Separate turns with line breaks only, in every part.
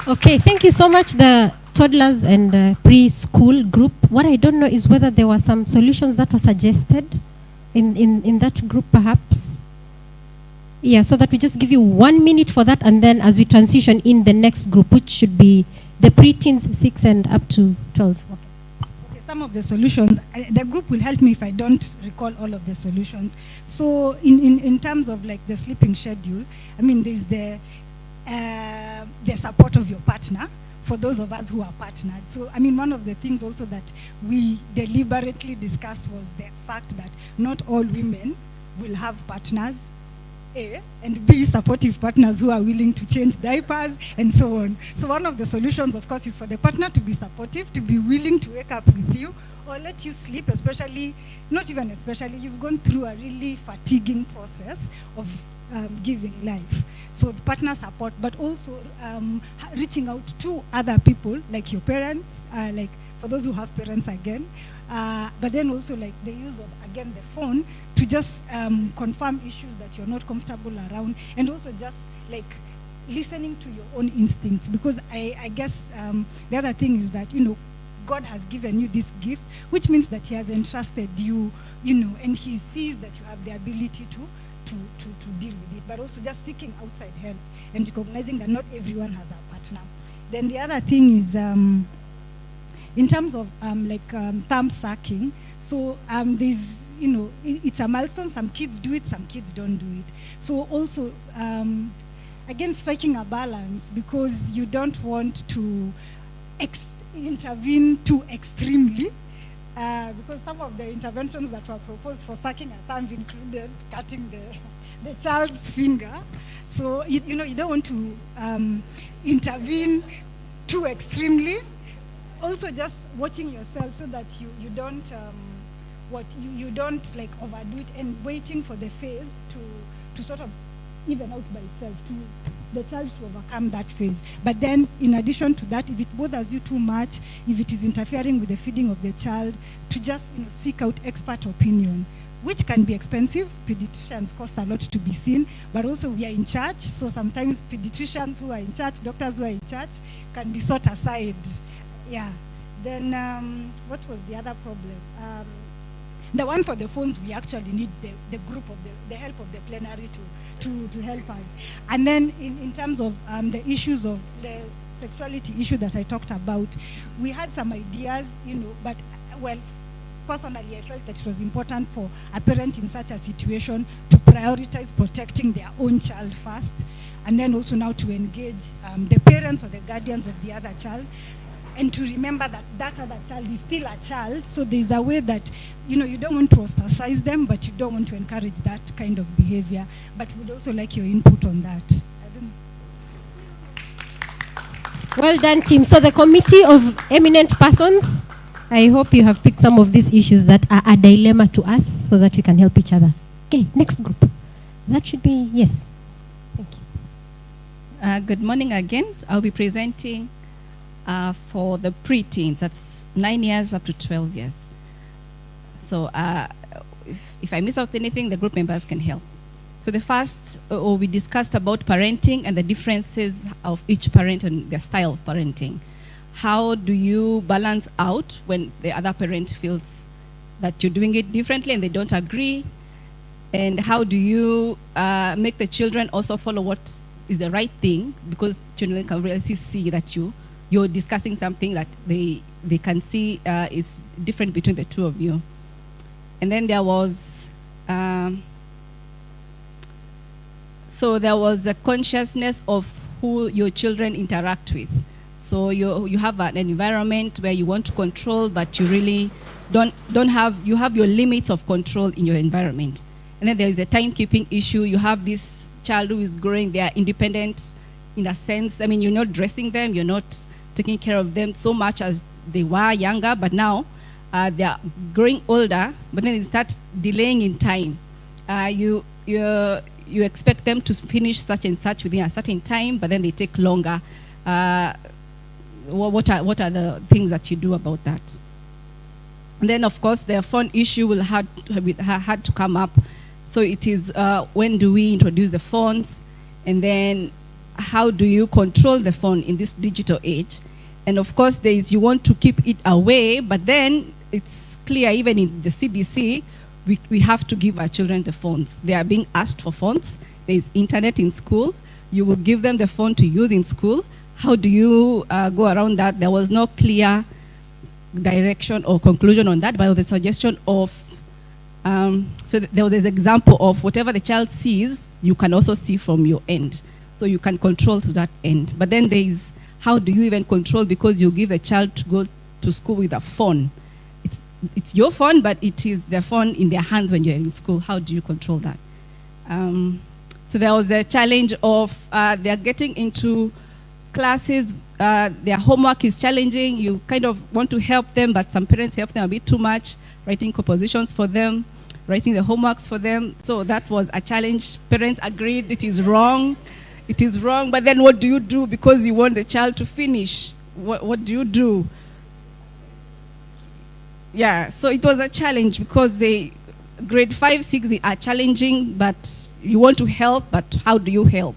Okay, thank you so much, the toddlers and preschool group. What I don't know is whether there were some solutions that were suggested in that group, perhaps. Yeah, so that we just give you 1 minute for that, and then as we transition in the next group, which should be the preteens 6 and up to 12.
Okay, some of the solutions, the group will help me if I don't recall all of the solutions. So in terms of like the sleeping schedule, I mean, there's the support of your partner for those of us who are partnered. So, I mean, one of the things also that we deliberately discussed was the fact that not all women will have partners, A, and B, supportive partners who are willing to change diapers and so on. So one of the solutions, of course, is for the partner to be supportive, to be willing to wake up with you or let you sleep, especially, not even especially, you've gone through a really fatiguing process of giving life. So the partner support, but also reaching out to other people, like your parents, like for those who have parents again, but then also like the use of, again, the phone to just confirm issues that you're not comfortable around, and also just like listening to your own instincts, because I guess the other thing is that, you know, God has given you this gift, which means that he has entrusted you, you know, and he sees that you have the ability to deal with it, but also just seeking outside help and recognizing that not everyone has a partner. Then the other thing is in terms of thumb sucking. So there's, you know, it's a milestone. Some kids do it, some kids don't do it. So also, again, striking a balance, because you don't want to intervene too extremely. Because some of the interventions that were proposed for sucking a thumb included cutting the child's finger. So, you know, you don't want to intervene too extremely. Also, just watching yourself so that you don't you don't like overdo it, and waiting for the phase to sort of even out by itself, to the child to overcome that phase. But then, in addition to that, if it bothers you too much, if it is interfering with the feeding of the child, to just, you know, seek out expert opinion, which can be expensive. Pediatricians cost a lot to be seen, but also we are in charge, so sometimes pediatricians who are in charge, doctors who are in charge, can be sought aside. Yeah. Then what was the other problem? The one for the phones, we actually need the group of the help of the plenary to help us. And then in terms of the issues of the sexuality issue that I talked about, we had some ideas, you know, but, well, personally I felt that it was important for a parent in such a situation to prioritize protecting their own child first, and then also now to engage the parents or the guardians of the other child, and to remember that that other child is still a child. So there's a way that, you know, you don't want to ostracize them, but you don't want to encourage that kind of behavior. But we'd also like your input on that. I don't know.
Well done, team. So the committee of eminent persons, I hope you have picked some of these issues that are a dilemma to us so that we can help each other. Okay, next group. That should be, yes. Thank you.
Good morning again. I'll be presenting for the preteens, that's 9 years up to 12 years. So if I miss out anything, the group members can help. So the first, we discussed about parenting and the differences of each parent and their style of parenting. How do you balance out when the other parent feels that you're doing it differently and they don't agree? And how do you make the children also follow what is the right thing? Because children can really see that you're discussing something that they can see is different between the two of you. And then there was, so there was a consciousness of who your children interact with. So you have an environment where you want to control, but you really don't have, you have your limits of control in your environment. And then there is a timekeeping issue. You have this child who is growing, they are independent in a sense. I mean, you're not dressing them, you're not taking care of them so much as they were younger, but now they are growing older, but then they start delaying in time. You expect them to finish such and such within a certain time, but then they take longer. What are the things that you do about that? And then, of course, the phone issue will had to come up. So it is when do we introduce the phones, and then how do you control the phone in this digital age? And of course, there is you want to keep it away, but then it's clear even in the CBC, we have to give our children the phones. They are being asked for phones. There is internet in school. You will give them the phone to use in school. How do you go around that? There was no clear direction or conclusion on that, but the suggestion of, there was an example of whatever the child sees, you can also see from your end. So you can control to that end. But then there is, how do you even control, because you give a child to go to school with a phone. It's your phone, but it is the phone in their hands when you're in school. How do you control that? So there was a challenge of they're getting into classes, their homework is challenging. You kind of want to help them, but some parents help them a bit too much, writing compositions for them, writing the homeworks for them. So that was a challenge. Parents agreed it is wrong. It is wrong, but then what do you do because you want the child to finish? What do you do? Yeah, so it was a challenge because grade 5, 6 they are challenging, but you want to help, but how do you help?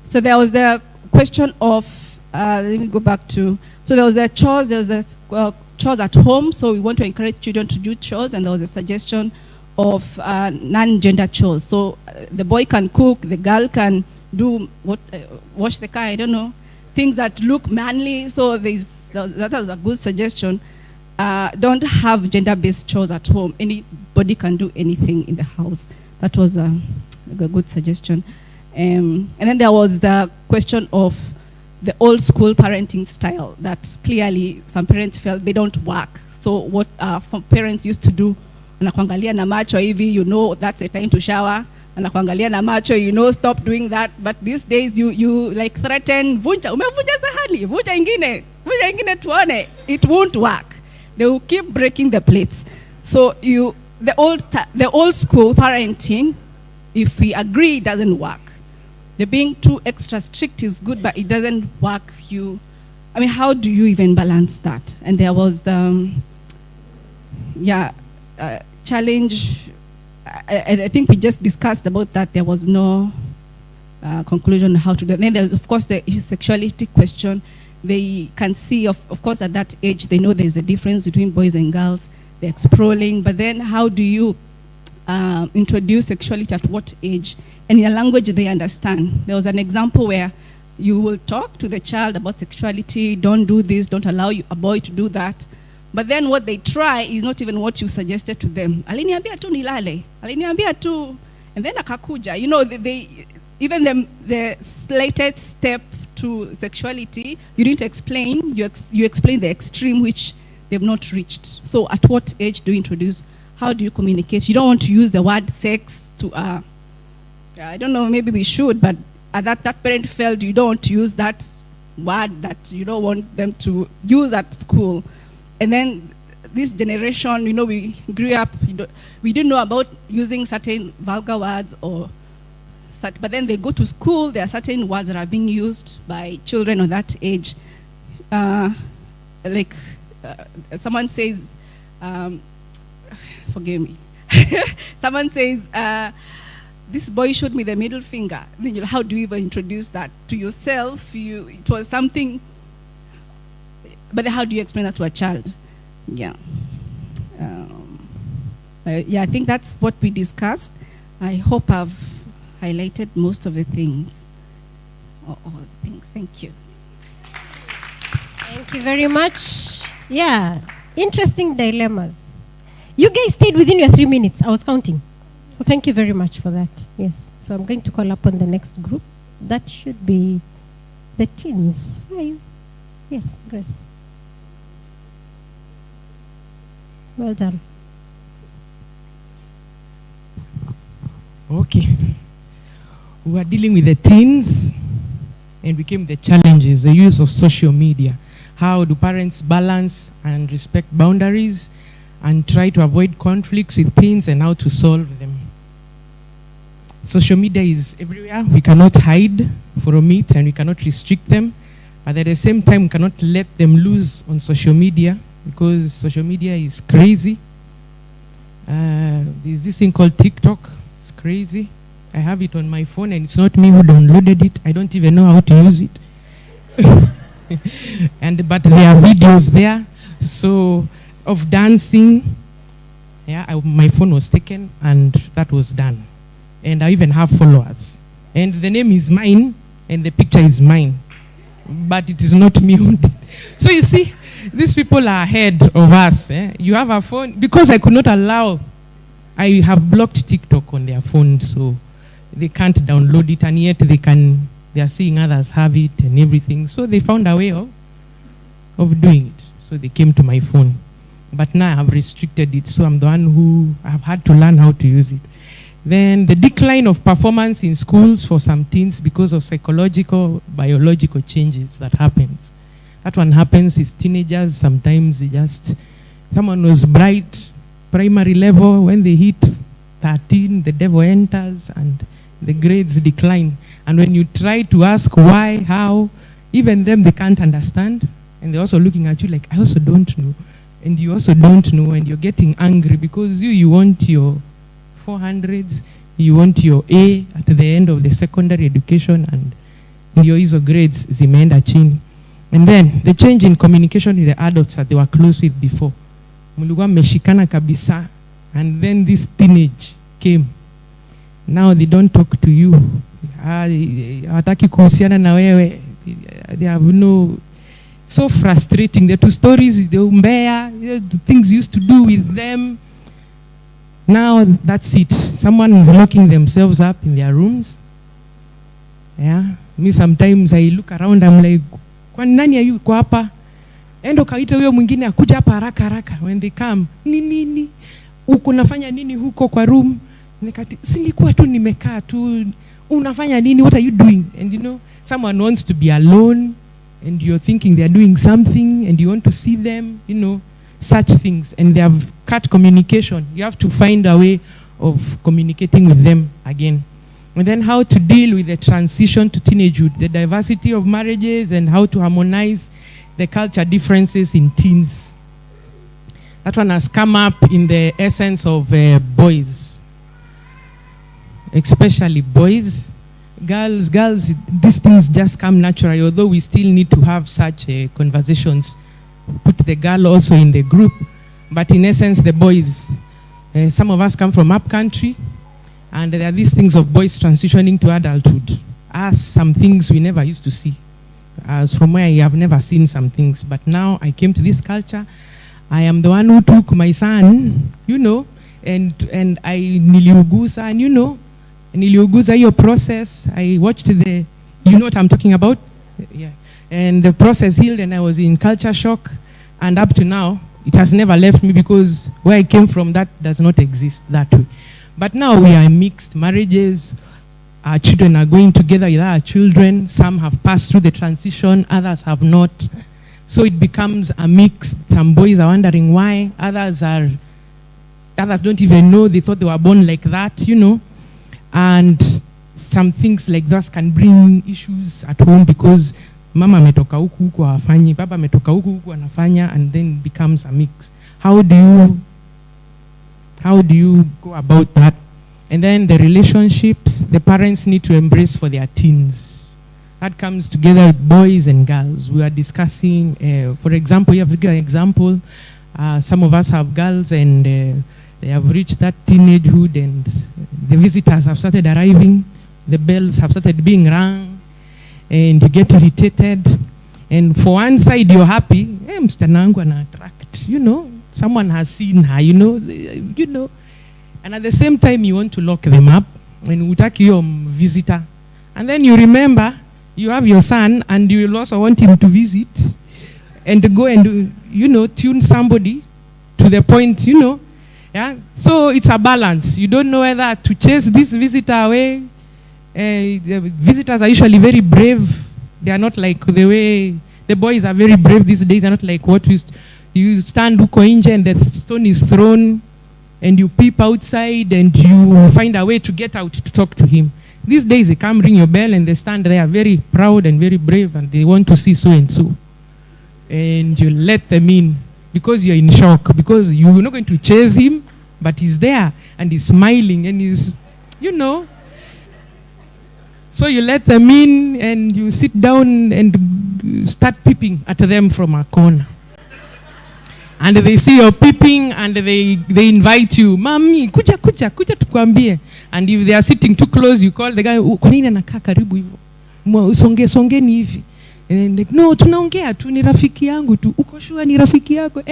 So there was the question of, let me go back to, so there was the chores, there was the chores at home, so we want to encourage children to do chores, and there was a suggestion of non-gender chores. So the boy can cook, the girl can do wash the car, I don't know, things that look manly. So that was a good suggestion. Don't have gender-based chores at home. Anybody can do anything in the house. That was a good suggestion. And then there was the question of the old school parenting style that clearly some parents felt they don't work. So what parents used to do, anakuangalia na macho hivi, you know that's a time to shower. Anakuangalia na macho, you know, stop doing that. But these days you like threaten, vunja, umevunja sahani, vunja ingine tuone. It won't work. They will keep breaking the plates. So the old school parenting, if we agree, it doesn't work. The being too extra strict is good, but it doesn't work. How do you even balance that? And there was the challenge. I think we just discussed about that. There was no conclusion on how to do it. Then there's, of course, the sexuality question. They can see, of course, at that age, they know there's a difference between boys and girls. They're exploring. But then how do you introduce sexuality at what age? And in a language they understand. There was an example where you will talk to the child about sexuality, don't do this, don't allow a boy to do that. But then what they try is not even what you suggested to them. Aliniambia tu nilale. Aliniambia tu. And then akakuja. You know, even the slightest step to sexuality, you didn't explain. You explain the extreme which they've not reached. So at what age do you introduce? How do you communicate? You don't want to use the word sex to, I don't know, maybe we should, but that parent felt you don't want to use that word that you don't want them to use at school. And then this generation, you know, we grew up, we didn't know about using certain vulgar words but then they go to school, there are certain words that are being used by children of that age. Someone says, forgive me. Someone says, this boy showed me the middle finger. Then how do you even introduce that to yourself? It was something, but how do you explain that to a child? Yeah. I think that's what we discussed. I hope I've highlighted most of the things. All the things. Thank you.
Thank you very much. Yeah, interesting dilemmas. You guys stayed within your 3 minutes. I was counting. So thank you very much for that. Yes. So I'm going to call upon the next group. That should be the teens. Where are you? Yes, Grace. Well done.
Okay. We are dealing with the teens, and we came with the challenges, the use of social media. How do parents balance and respect boundaries and try to avoid conflicts with teens, and how to solve them? Social media is everywhere. We cannot hide from it, and we cannot restrict them. But at the same time, we cannot let them loose on social media, because social media is crazy. There's this thing called TikTok. It's crazy. I have it on my phone, and it's not me who downloaded it. I don't even know how to use it. But there are videos there, so of dancing. Yeah, my phone was taken, and that was done. And I even have followers. And the name is mine, and the picture is mine. But it is not me who did. So you see, these people are ahead of us. You have a phone. Because I could not allow, I have blocked TikTok on their phone, so they can't download it, and yet they are seeing others have it and everything. So they found a way of doing it. So they came to my phone. But now I have restricted it, so I'm the one who have had to learn how to use it. Then the decline of performance in schools for some teens because of psychological, biological changes that happens. That one happens with teenagers. Sometimes someone was bright, primary level. When they hit 13, the devil enters and the grades decline. And when you try to ask why, how, even them, they can't understand. And they're also looking at you like, I also don't know. And you also don't know, and you're getting angry because you want your 400s, you want your A at the end of the secondary education, and your ISO grades zimeenda chini. And then the change in communication with the adults that they were close with before. Mulikuwa mmeshikana kabisa, and then this teenage came. Now they don't talk to you. Hawataki kuhusiana na wewe. They have no. So frustrating. The two stories, the umbea, the things you used to do with them. Now that's it. Someone is locking themselves up in their rooms. Yeah. Me sometimes I look around, I'm like, kwa nani yuko hapa? Endo kaita huyo mwingine akuja hapa haraka haraka. When they come, nini? Uko nafanya nini huko kwa room? Nikati, silikuwa tu nimekaa tu. Unafanya nini? What are you doing? And someone wants to be alone. And you're thinking they're doing something and you want to see them, such things. And they have cut communication. You have to find a way of communicating with them again. And then how to deal with the transition to teenagehood, the diversity of marriages, and how to harmonize the culture differences in teens. That one has come up in the essence of boys, especially boys. Girls, these things just come naturally, although we still need to have such conversations. Put the girl also in the group. But in essence, the boys, some of us come from up country, and there are these things of boys transitioning to adulthood. As some things we never used to see. As from where I have never seen some things. But now I came to this culture. I am the one who took my son, and I niliugusa, and niliuguza your process. I watched you know what I'm talking about? Yeah. And the process healed, and I was in culture shock. And up to now, it has never left me, because where I came from, that does not exist that way. But now we are mixed marriages. Our children are going together with our children. Some have passed through the transition, others have not. So it becomes a mix. Some boys are wondering why. Others don't even know. They thought they were born like that, And some things like that can bring issues at home, because mama ametoka huku hafanyi, baba ametoka huku anafanya, and then becomes a mix. How do you go about that? And then the relationships the parents need to embrace for their teens. That comes together with boys and girls. We are discussing, for example, you have to give an example. Some of us have girls, and they have reached that teenagehood, and the visitors have started arriving. The bells have started being rung, and you get irritated. And for one side, you're happy. Hey, msichana wangu ana attract. Someone has seen her, And at the same time, you want to lock them up when utaki your visitor. And then you remember, you have your son, and you will also want him to visit and go and, tune somebody to the point, Yeah. So it's a balance. You don't know whether to chase this visitor away. The visitors are usually very brave. They are not like the way the boys are very brave these days. They're not like what you stand huko nje and the stone is thrown, and you peep outside and you find a way to get out to talk to him. These days they come ring your bell and they stand there very proud and very brave, and they want to see so and so. And you let them in because you're in shock, because you're not going to chase him, but he's there and he's smiling and he's, So you let them in and you sit down and start peeping at them from a corner. And they see you're peeping and they invite you, Mami, kuja tukwambie. And if they are sitting too close, you call the guy, kwa nini anakaa karibu hivyo? Songeni hivi. And like, no, tunaongea tu, ni rafiki yangu tu. Uko sure ni rafiki yako?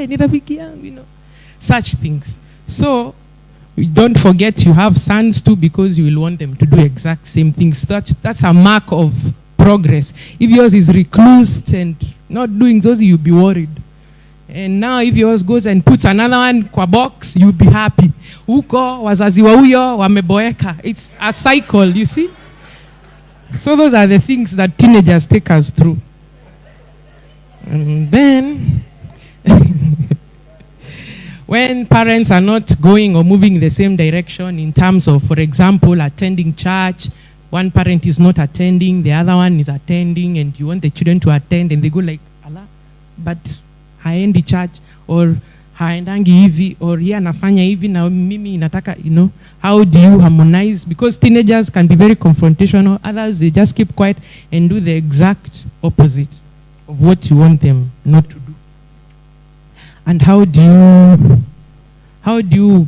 Ni rafiki yangu, you know. Such things. So, don't forget you have sons too, because you will want them to do exact same things. That's a mark of progress. If yours is reclused and not doing those, you'll be worried. And now if yours goes and puts another one kwa box, you'll be happy. Uko, wazazi wa huyo, wameboeka. It's a cycle, you see? So those are the things that teenagers take us through. And then, when parents are not going or moving in the same direction in terms of, for example, attending church, one parent is not attending, the other one is attending, and you want the children to attend, and they go like, Allah, but haendi church, or haendangi hivi, or yeye anafanya hivi na mimi nataka, you know, how do you harmonize? Because teenagers can be very confrontational. Others, they just keep quiet and do the exact opposite of what you want them not to do. And how do you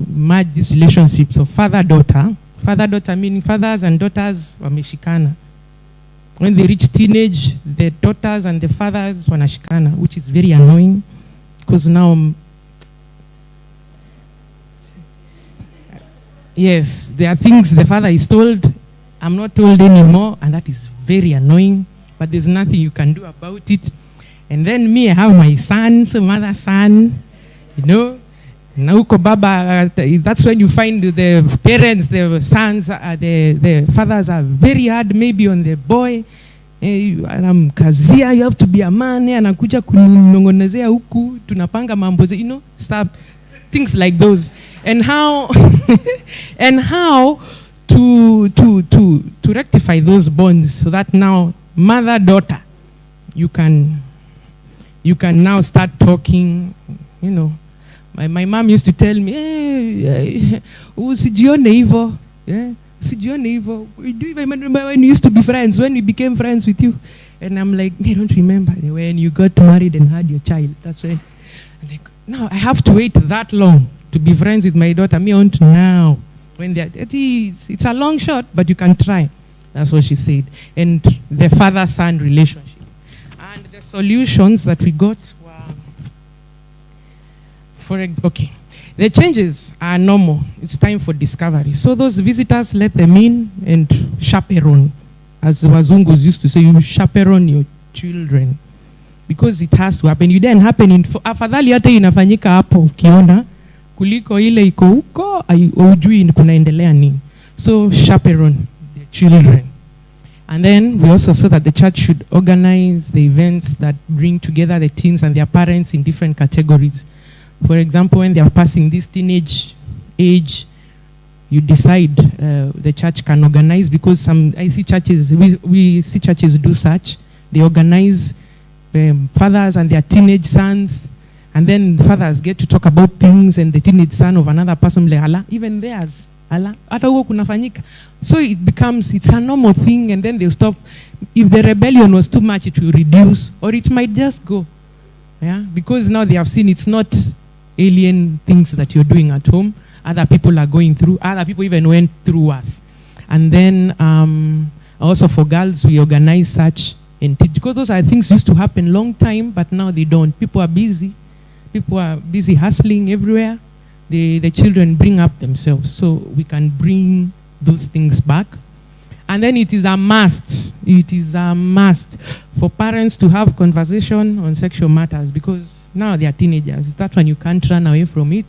merge these relationships of father-daughter? Father-daughter meaning fathers and daughters wameshikana. When they reach teenage, the daughters and the fathers wanashikana, which is very annoying, because now, yes, there are things the father is told, I'm not told anymore, and that is very annoying, but there's nothing you can do about it. And then me, I have my son, so mother son, you know. Nauko baba, that's when you find the parents, the sons, the fathers are very hard maybe on the boy. Anamkazia, you have to be a man, anakuja kuninongonezea huku, tunapanga mambo, you know, stuff, things like those. And how and how to rectify those bonds so that now mother-daughter, you can now start talking, you know. My mom used to tell me, usijione hivyo, usijione hivyo. Do you remember when we used to be friends, when we became friends with you? And I'm like, I don't remember when you got married and had your child. That's when I'm like, no, I have to wait that long to be friends with my daughter. Me on to now. When it's a long shot, but you can try. That's what she said. And the father-son relationship. And the solutions that we got were, okay, the changes are normal. It's time for discovery. So those visitors, let them in and chaperone. As the Wazungus used to say, you chaperone your children. Because it has to happen. You didn't happen in, afadhali hata inafanyika hapo ukiona, kuliko ile iko huko, ujui kunaendelea nini. So chaperone the children. And then we also saw that the church should organize the events that bring together the teens and their parents in different categories. For example, when they are passing this teenage age, you decide the church can organize, because I see churches, we see churches do such. They organize fathers and their teenage sons, and then the fathers get to talk about things, and the teenage son of another person, like, Allah, even theirs, Allah, hata huko kunafanyika. So it becomes, it's a normal thing, and then they stop. If the rebellion was too much, it will reduce, or it might just go. Yeah, because now they have seen it's not alien things that you're doing at home. Other people are going through. Other people even went through us. And then also for girls, we organize such and teach, because those are things used to happen long time, but now they don't. People are busy. People are busy hustling everywhere. The children bring up themselves, so we can bring those things back. And then it is a must. It is a must for parents to have conversation on sexual matters, because now they are teenagers. That one you can't run away from it.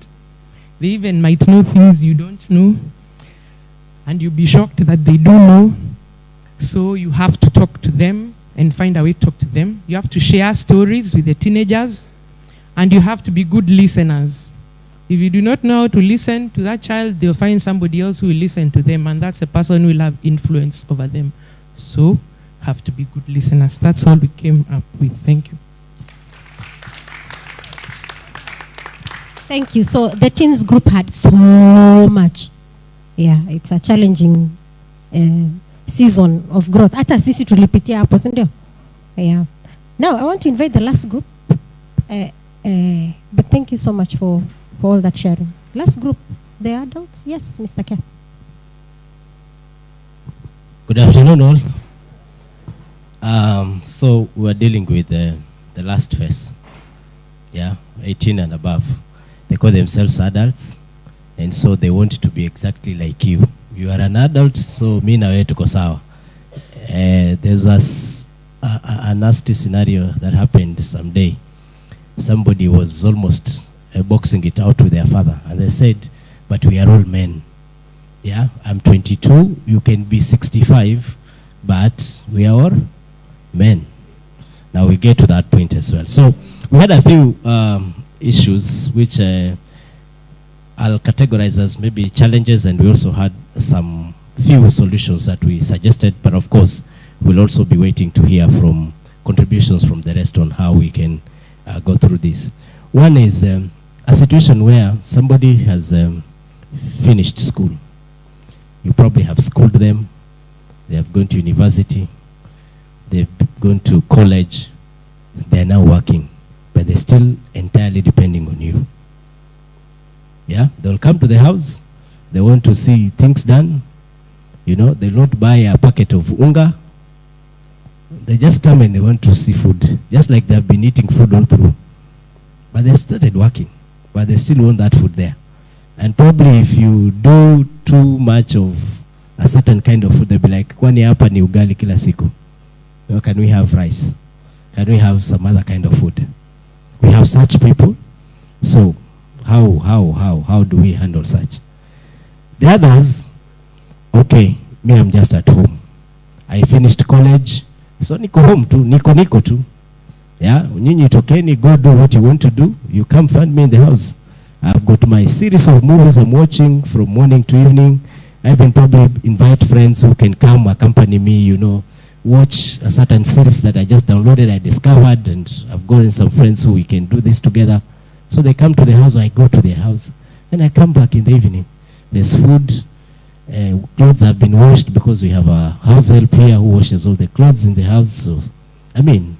They even might know things you don't know, and you'll be shocked that they do know. So you have to talk to them and find a way to talk to them. You have to share stories with the teenagers, and you have to be good listeners. If you do not know how to listen to that child, they'll find somebody else who will listen to them, and that's a person who will have influence over them. So have to be good listeners. That's all we came up with. Thank you.
Thank you. So the teens group had so much. Yeah, it's a challenging season of growth. Hata sisi tulipitia hapo, si ndio? Yeah. Now I want to invite the last group. But thank you so much for all that sharing. Last group, the adults. Yes, Mr. Ken.
Good afternoon, all. So we're dealing with the last phase. Yeah, 18 and above. They call themselves adults, and so they want to be exactly like you. You are an adult, so mi na wewe tuko sawa. There's a nasty scenario that happened someday. Somebody was almost boxing it out with their father, and they said, but we are all men. Yeah, I'm 22, you can be 65, but we are all men. Now we get to that point as well. So we had a few issues which I'll categorize as maybe challenges, and we also had some few solutions that we suggested, but of course we'll also be waiting to hear from contributions from the rest on how we can go through this. One is a situation where somebody has finished school. You probably have schooled them, they have gone to university, they've gone to college, they're now working, but they're still entirely depending on you. Yeah, they'll come to the house, they want to see things done, you know, they'll not buy a packet of unga, they just come and they want to see food, just like they've been eating food all through. But they started working, but they still want that food there. And probably if you do too much of a certain kind of food, they'll be like, kwani hapa ni ugali kila siku? You know, can we have rice? Can we have some other kind of food? We have such people. So how do we handle such? The others, okay, me, I'm just at home. I finished college, so niko home tu, niko tu. Yeah, nyinyi tokeni, go do what you want to do. You come find me in the house. I've got my series of movies I'm watching from morning to evening. I even probably invite friends who can come accompany me, you know, watch a certain series that I just downloaded, I discovered, and I've gotten some friends who we can do this together. So they come to the house, or I go to their house, and I come back in the evening. There's food, clothes have been washed because we have a house help here who washes all the clothes in the house. So, I mean,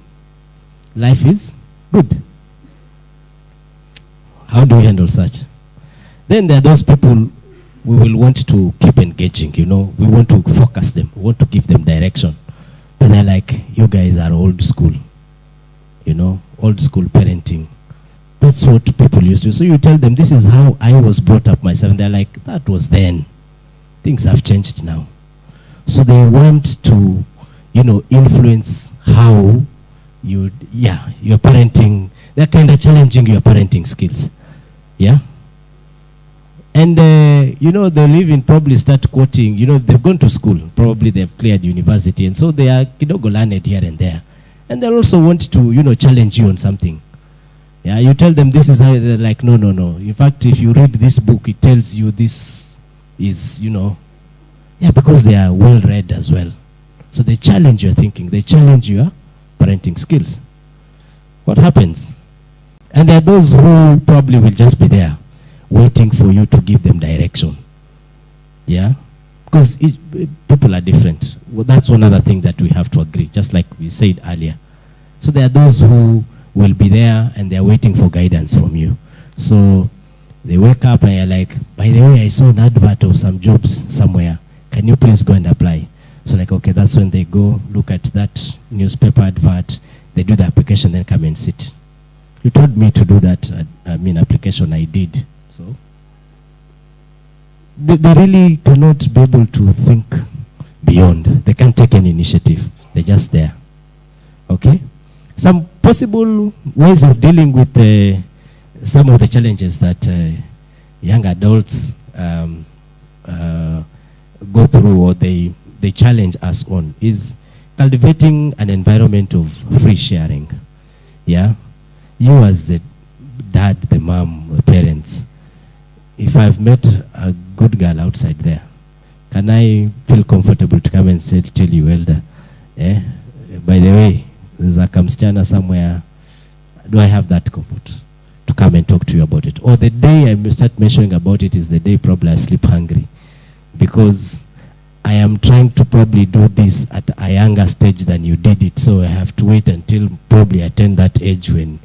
life is good. How do we handle such? Then there are those people we will want to keep engaging, you know. We want to focus them. We want to give them direction. But they're like, you guys are old school. You know, old school parenting. That's what people used to do. So you tell them, this is how I was brought up myself. And they're like, that was then. Things have changed now. So they want to, you know, influence how you're parenting. They're kind of challenging your parenting skills. Yeah? And, you know, they'll even probably start quoting, you know, they've gone to school. Probably they've cleared university. And so they are, you know, learned here and there. And they'll also want to, you know, challenge you on something. Yeah, you tell them this is how, they're like, no. In fact, if you read this book, it tells you this is, you know, yeah, because they are well-read as well. So they challenge your thinking. They challenge your parenting skills. What happens? And there are those who probably will just be there waiting for you to give them direction. Yeah? Because people are different. Well, that's one other thing that we have to agree, just like we said earlier. So there are those who will be there and they're waiting for guidance from you. So they wake up and you're like, by the way, I saw an advert of some jobs somewhere. Can you please go and apply? So like, okay, that's when they go look at that newspaper advert, they do the application, then come and sit. You told me to do that, application, I did. So they really cannot be able to think beyond. They can't take any initiative. They're just there. Okay? Some possible ways of dealing with some of the challenges that young adults go through, or they challenge us on, is cultivating an environment of free sharing. Yeah? You as the dad, the mom, the parents, if I've met a good girl outside there, can I feel comfortable to come and tell you, Elder, by the way, there's a kamschana somewhere, do I have that comfort to come and talk to you about it? Or the day I start mentioning about it is the day probably I sleep hungry, because I am trying to probably do this at a younger stage than you did it, so I have to wait until probably attain that age when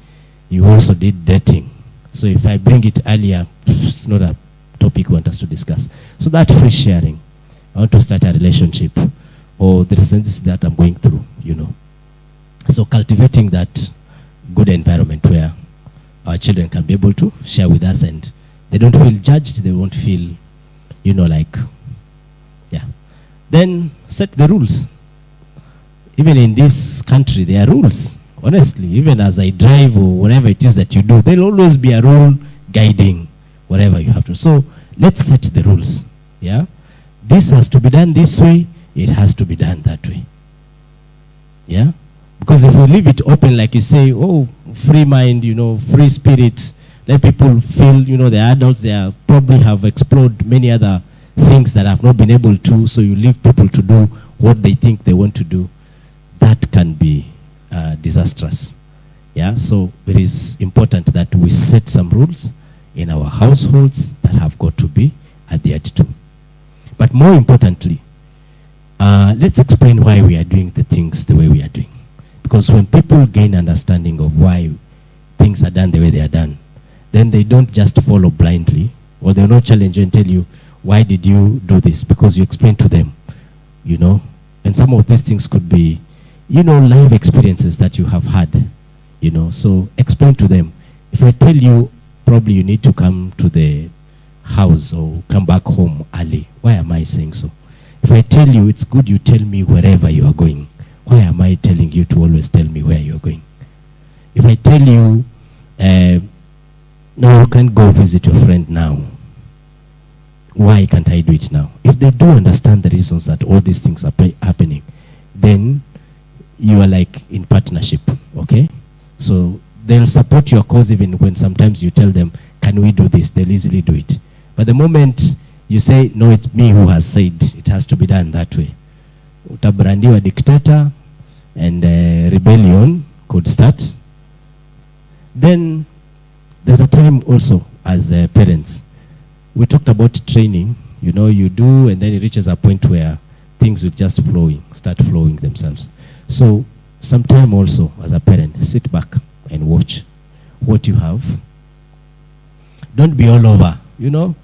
you also did dating. So if I bring it earlier, it's not a topic we want us to discuss. So that free sharing, I want to start a relationship, or there is this that I'm going through, you know. So cultivating that good environment where our children can be able to share with us and they don't feel judged, they won't feel, you know, like, yeah. Then set the rules. Even in this country, there are rules. Honestly, even as I drive or whatever it is that you do, there'll always be a rule guiding whatever you have to. So let's set the rules. Yeah, this has to be done this way. It has to be done that way. Yeah, because if we leave it open, like you say, oh, free mind, you know, free spirit, let people feel, you know, they're adults. They are probably have explored many other things that have not been able to. So you leave people to do what they think they want to do. That can be disastrous. Yeah, so it is important that we set some rules in our households that have got to be adhered to. But more importantly, let's explain why we are doing the things the way we are doing. Because when people gain understanding of why things are done the way they are done, then they don't just follow blindly, or they will not challenge you and tell you, why did you do this? Because you explain to them, you know. And some of these things could be, you know, life experiences that you have had, you know. So explain to them. If I tell you, probably you need to come to the house or come back home early, why am I saying so? If I tell you it's good you tell me wherever you are going, why am I telling you to always tell me where you are going? If I tell you, no, you can't go visit your friend now, why can't I do it now? If they do understand the reasons that all these things are happening, then you are like in partnership, okay? So they'll support your cause even when sometimes you tell them, can we do this? They'll easily do it. But the moment you say, no, it's me who has said it has to be done that way, utabrandiwa dictator and rebellion could start. Then there's a time also as parents. We talked about training, you know, you do, and then it reaches a point where things will just start flowing themselves. So sometime also as a parent, sit back and watch what you have. Don't be all over, you know.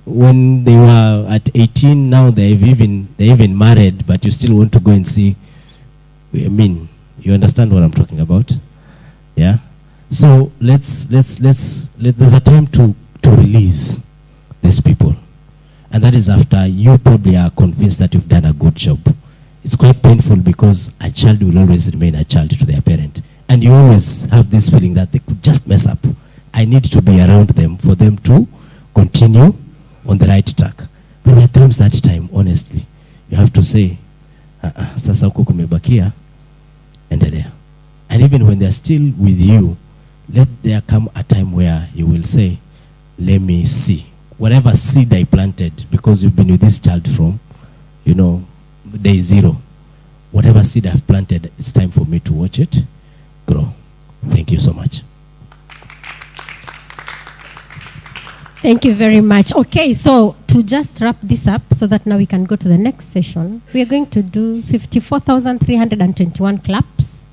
When they were at 18, now they're even married, but you still want to go and see. I mean, you understand what I'm talking about? Yeah. So let's there's a time to release these people, and that is after you probably are convinced that you've done a good job. It's quite painful because a child will always remain a child to their parent, and you always have this feeling that they could just mess up. I need to be around them for them to continue on the right track. When there comes that time, honestly, you have to say, sasa huko kumebakia, endelea. And even when they're still with you, let there come a time where you will say, let me see. Whatever seed I planted, because you've been with this child from, you know, day zero. Whatever seed I've planted, it's time for me to watch it grow. Thank you so much.
Thank you very much. Okay, so to just wrap this up so that now we can go to the next session, we are going to do 54,321 claps.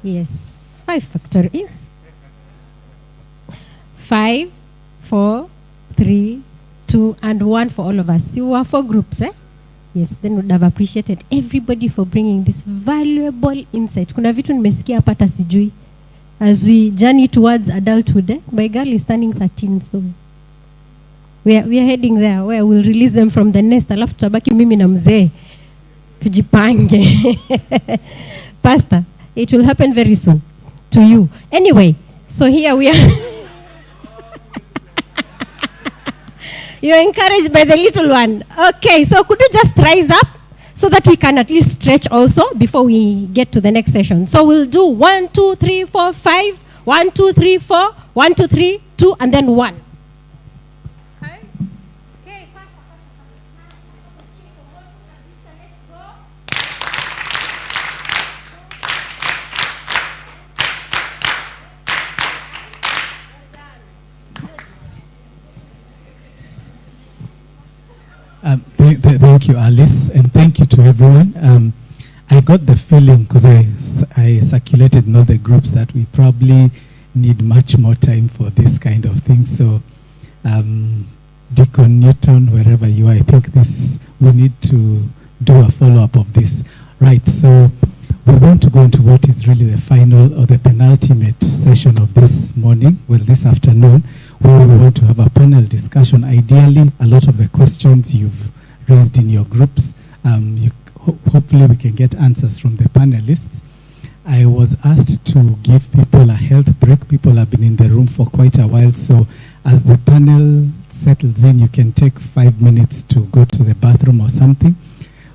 Yes, 5 factories. 5, 4, 3, 2, and 1 for all of us. You are 4 groups, eh? Yes, then would have appreciated everybody for bringing this valuable insight. Kuna vitu nimesikia hapa hata sijui. As we journey towards adulthood, eh? My girl is turning 13, so we are heading there where we'll release them from the nest. Alafu tutabaki mimi na mzee. Tujipange. Pastor, it will happen very soon to you. Anyway, so here we are. You're encouraged by the little one. Okay, so could you just rise up so that we can at least stretch also before we get to the next session? So we'll do 1, 2, 3, 4, 5. 1, 2, 3, 4. 1, 2, 3, 2, and then 1.
Thank you, Alice, and thank you to everyone. I got the feeling, because I circulated in all the groups, that we probably need much more time for this kind of thing. So, Deacon Newton, wherever you are, I think we need to do a follow-up of this. Right, so we want to go into what is really the final or the penultimate session of this morning, this afternoon, where we want to have a panel discussion. Ideally, a lot of the questions you've raised in your groups, hopefully we can get answers from the panelists. I was asked to give people a health break. People have been in the room for quite a while, so as the panel settles in, you can take 5 minutes to go to the bathroom or something.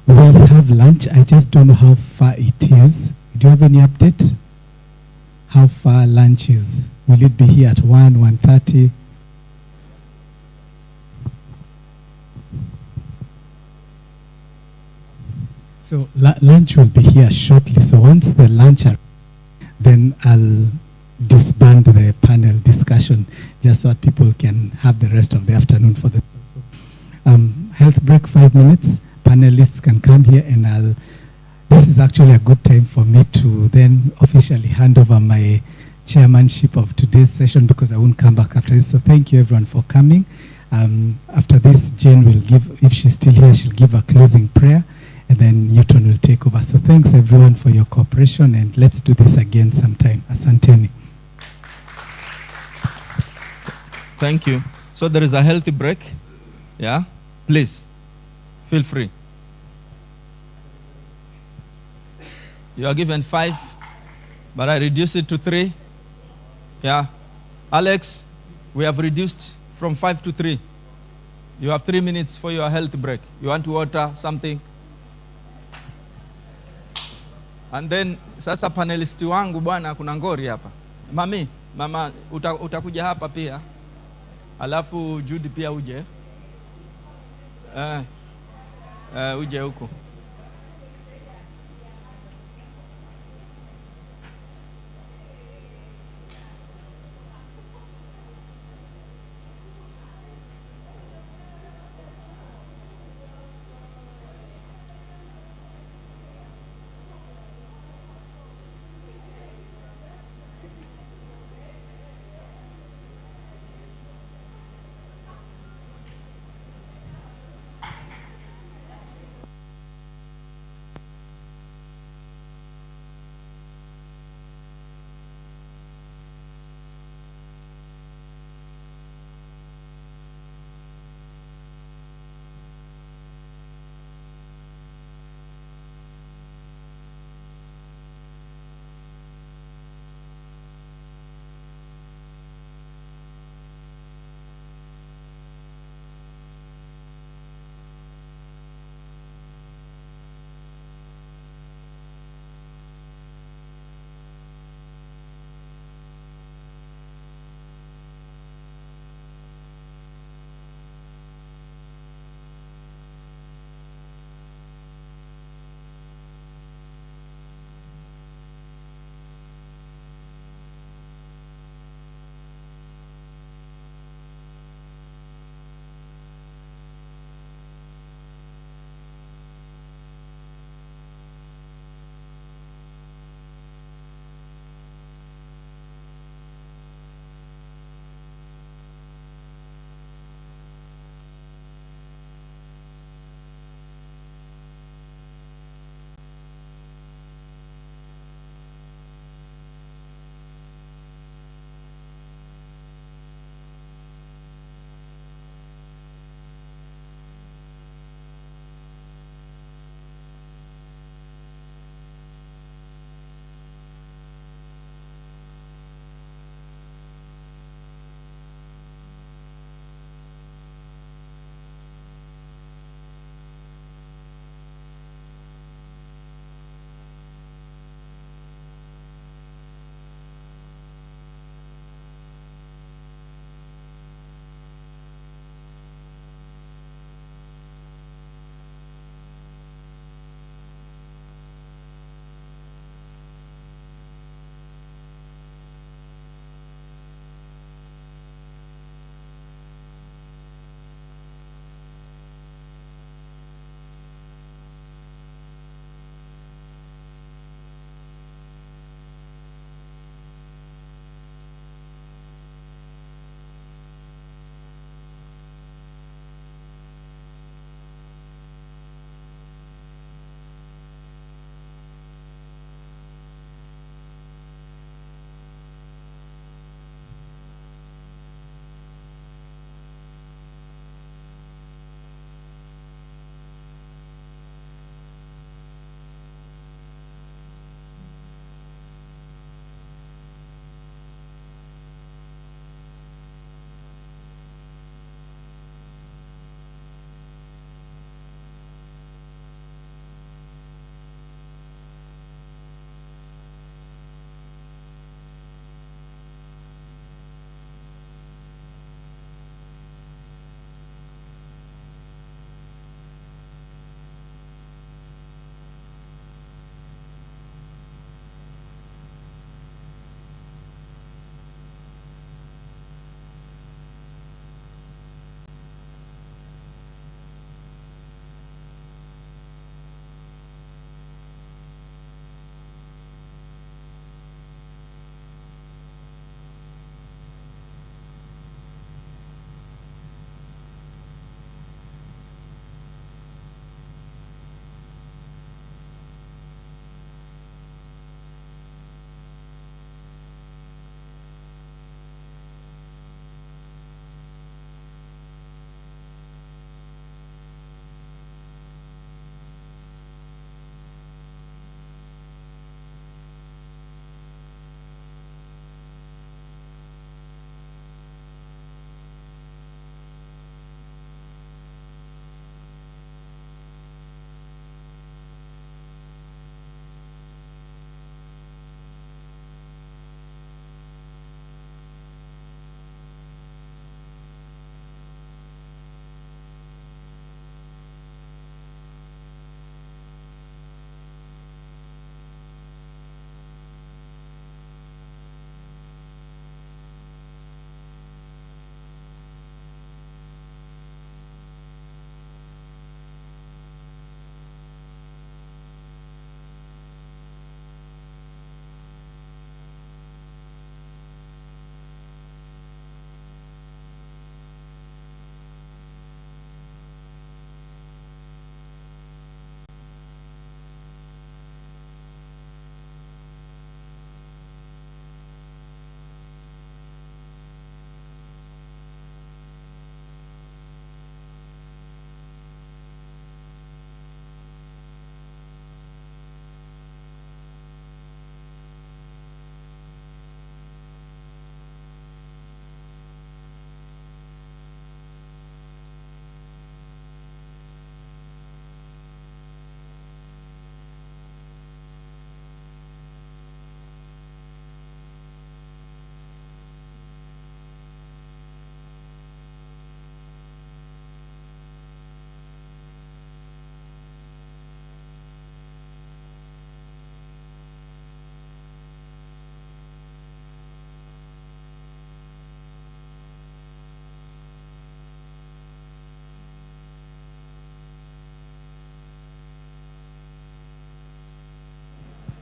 We'll have lunch. I just don't know how far it is. Do you have any update? How far lunch is? Will it be here at 1:30? So lunch will be here shortly. So once the lunch then I'll disband the panel discussion just so that people can have the rest of the afternoon for themselves. So, health break, 5 minutes. Panelists can come here, and this is actually a good time for me to then officially hand over my chairmanship of today's session, because I won't come back after this. So thank you everyone for coming. After this, Jane will give, if she's still here, she'll give a closing prayer, and then Newton will take over. So thanks everyone for your cooperation, and let's do this again sometime. Asanteni.
Thank you. So there is a healthy break. Yeah? Please, feel free. You are given 5, but I reduce it to 3. Yeah. Alex, we have reduced from 5 to 3. You have 3 minutes for your health break. You want to order something? And then, sasa panelisti wangu bwana, kuna ngori hapa. Mama, utakuja hapa pia. Alafu Judy pia uje. Uje huko.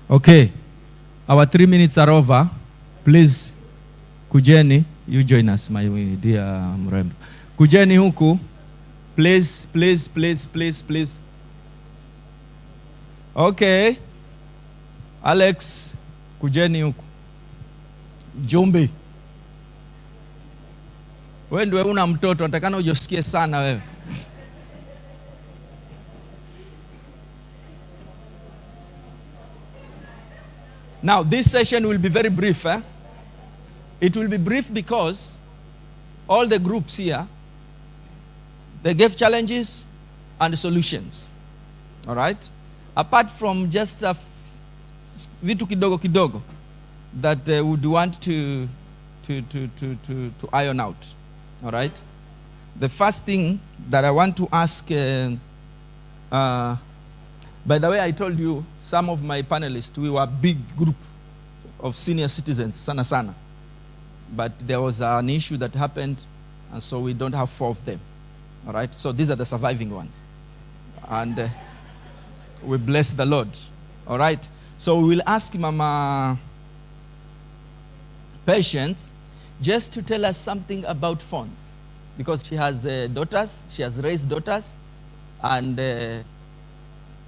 Okay. Our 3 minutes are over. Please, kujeni, you join us, my dear mrembo. Kujeni huku. Please, please, please, please, please. Okay. Alex, kujeni huku. Jumbi. Wewe ndio una mtoto, natakana ujisikie sana wewe. Now, this session will be very brief. It will be brief because all the groups here, they gave challenges and solutions. All right? Apart from just vitu kidogo kidogo that would want to iron out. All right? The first thing that I want to ask, by the way, I told you, some of my panelists, we were a big group of senior citizens, sana sana. But there was an issue that happened, and so we don't have 4 of them. All right? So these are the surviving ones. And we bless the Lord. All right? So we will ask Mama Patience just to tell us something about phones. Because she has daughters, she has raised daughters, and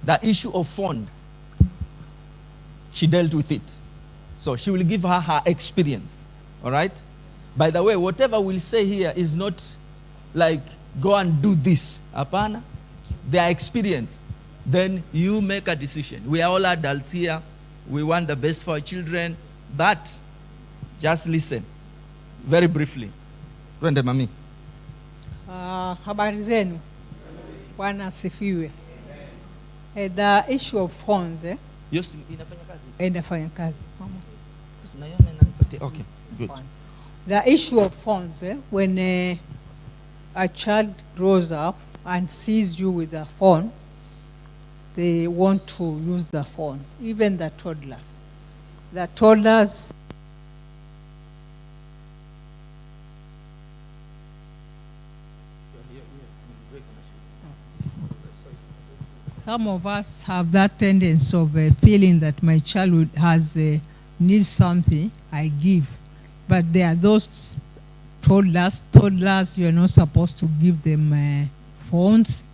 the issue of phone, she dealt with it. So she will give her experience. All right? By the way, whatever we'll say here is not like, go and do this. Apana. Their experience. Then you make a decision. We are all adults here. We want the best for our children. But just listen. Very briefly. Twende mami.
Habari zenu. Bwana asifiwe. The issue of phones,
Yes, inafanya kazi.
inafanya kazi.
Okay, good.
The issue of phones, when a child grows up and sees you with a phone, they want to use the phone, even the toddlers. The toddlers some of us have that tendency of feeling that my child needs something, I give. But there are those toddlers, you're not supposed to give them phones.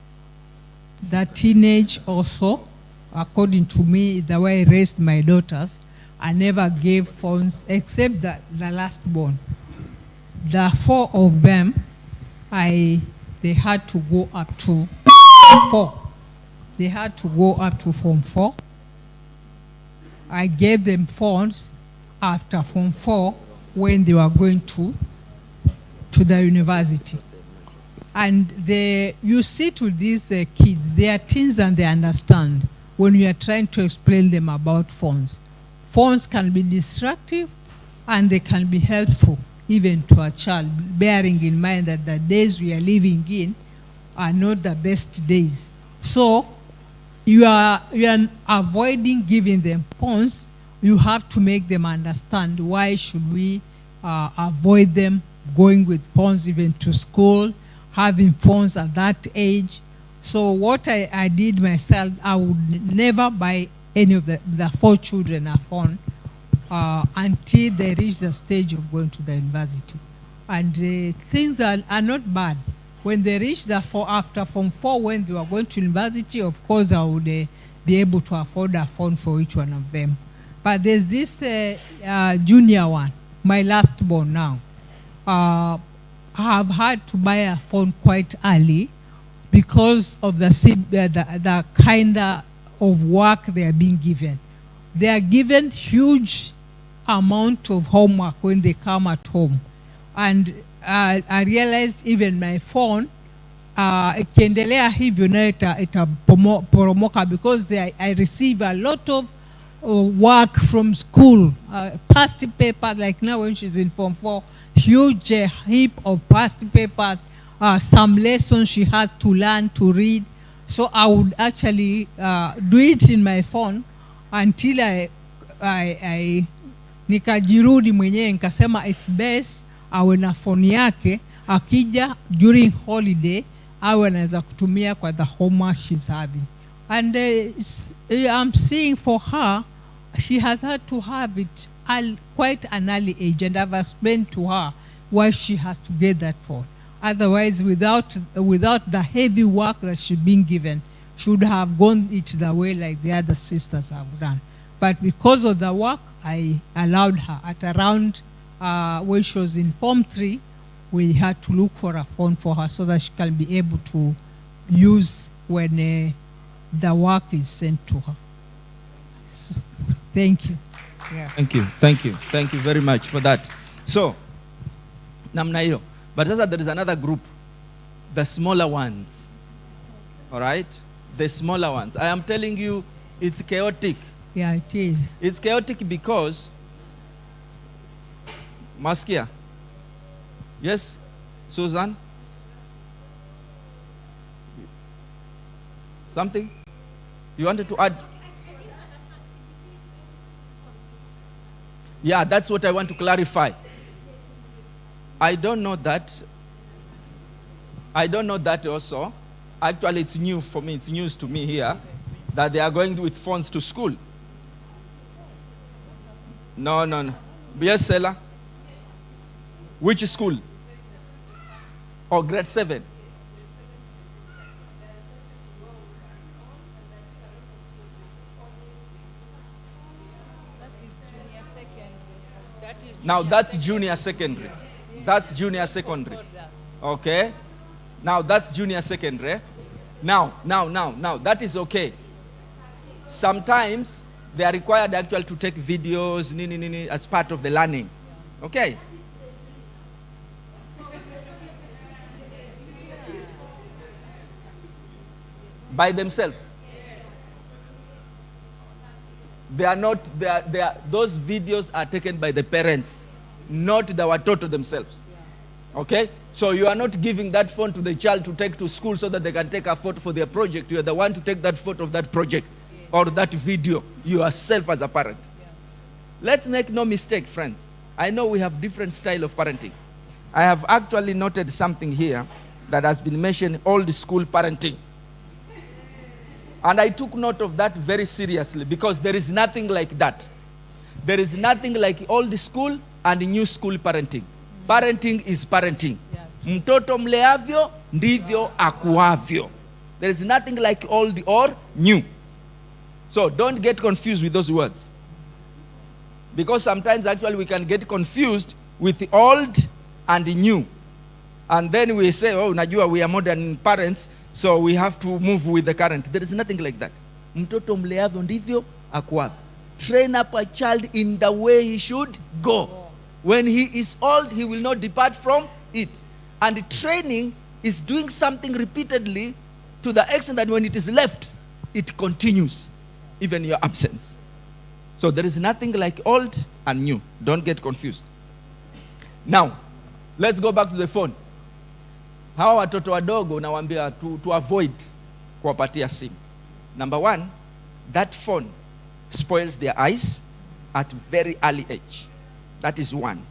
The teenage also, according to me, the way I raised my daughters, I never gave phones except the last born. The 4 of them, they had to go up to 4. They had to go up to Form 4. I gave them phones after Form 4 when they were going to the university. And you sit with these kids, they are teens and they understand when you are trying to explain them about phones. Phones can be destructive and they can be helpful even to a child, bearing in mind that the days we are living in are not the best days. So you are avoiding giving them phones. You have to make them understand why should we avoid them going with phones even to school, having phones at that age. So what I did myself, I would never buy any of the 4 children a phone until they reach the stage of going to the university. And things are not bad. When they reach after Form 4, when they were going to university, of course I would be able to afford a phone for each one of them. But there's this junior one, my last born now. I have had to buy a phone quite early because of the kind of work they are being given. They are given huge amount of homework when they come at home. And I realized even my phone, ikiendelea hivyo na itaporomoka because I receive a lot of work from school, past papers, like now when she's in Form 4, huge heap of past papers, some lessons she had to learn to read. So I would actually do it in my phone until I nikajirudi mwenyewe nikasema it's best awe na phone yake, akija during holiday awe anaweza kutumia kwa the homework she's having. And I'm seeing for her she has had to have it quite an early age, and I've explained to her why she has to get that phone. Otherwise, without the heavy work that she's being given, she would have gone it the way like the other sisters have done. But because of the work, I allowed her. At around when she was in Form 3, we had to look for a phone for her so that she can be able to use when the work is sent to her. So, thank you. Yeah.
Thank you very much for that. So, namna hiyo. But sasa there is another group, the smaller ones. All right? The smaller ones. I am telling you, it's chaotic.
Yeah, it is.
It's chaotic because, Maskia, yes, Susan? Something? You wanted to add? Yeah, that's what I want to clarify. I don't know that. I don't know that also. Actually, it's new for me. It's news to me here that they are going with phones to school. No. Yes, Sela? Which school? Oh, grade 7. Now that's junior secondary. That's junior secondary. Okay. Now that's junior secondary. Now, that is okay. Sometimes they are required actually to take videos as part of the learning. Okay. By themselves. They are not, those videos are taken by the parents, not the watoto themselves. Okay? So you are not giving that phone to the child to take to school so that they can take a photo for their project. You are the one to take that photo of that project or that video, yourself as a parent. Let's make no mistake, friends. I know we have different style of parenting. I have actually noted something here that has been mentioned, old school parenting. And I took note of that very seriously because there is nothing like that. There is nothing like old school and new school parenting. Parenting is parenting. Mtoto mleavyo ndivyo akuavyo. There is nothing like old or new. So don't get confused with those words. Because sometimes actually we can get confused with the old and the new. And then we say, oh, najua we are modern parents, so we have to move with the current. There is nothing like that. Mtoto mleavyo ndivyo akuavyo. Train up a child in the way he should go. When he is old, he will not depart from it. And training is doing something repeatedly to the extent that when it is left, it continues, even in your absence. So there is nothing like old and new. Don't get confused. Now, let's go back to the phone. Hawa watoto wadogo nawaambia to avoid kuwapatia simu. Number one, that phone spoils their eyes at very early age. That is one.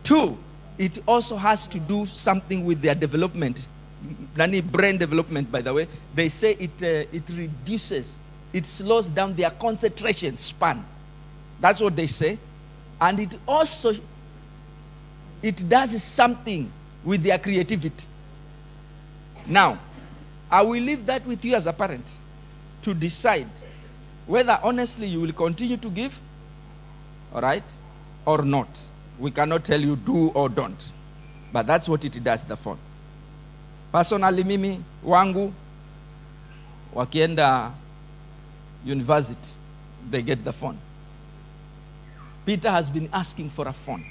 Two, it also has to do something with their development. Brain development, by the way. They say it reduces, it slows down their concentration span. That's what they say. And it also, it does something with their creativity. Now, I will leave that with you as a parent to decide whether honestly you will continue to give, all right, or not. We cannot tell you do or don't. But that's what it does, the phone. Personally, mimi, wangu, wakienda university, they get the phone. Peter has been asking for a phone.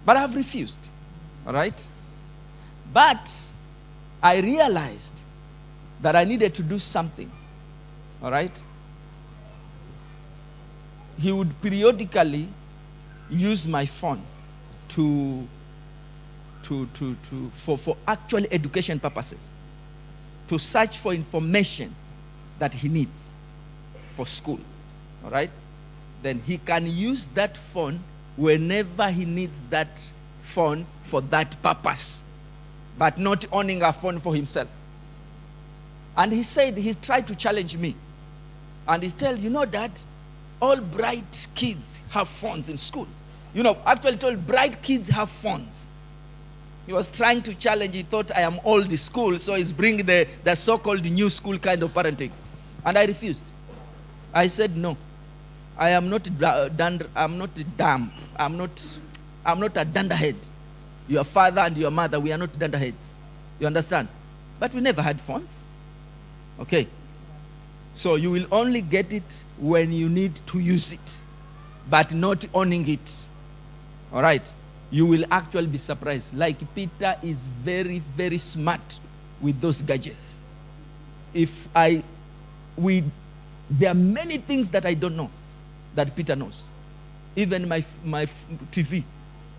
But I've refused, all right? But I realized that I needed to do something, all right? He would periodically use my phone for actual education purposes, to search for information that he needs for school, all right? Then he can use that phone whenever he needs that phone for that purpose, but not owning a phone for himself. And he said, he tried to challenge me. And he told, you know, Dad, all bright kids have phones in school. You know, actually told bright kids have phones. He was trying to challenge. He thought I am old school, so he's bringing the so-called new school kind of parenting. And I refused. I said no. I am not I'm not dumb. I'm not a dunderhead. Your father and your mother, we are not dunderheads. You understand? But we never had phones. Okay. So you will only get it when you need to use it, but not owning it. All right? You will actually be surprised. Like Peter is very, very smart with those gadgets. There are many things that I don't know that Peter knows. Even my TV,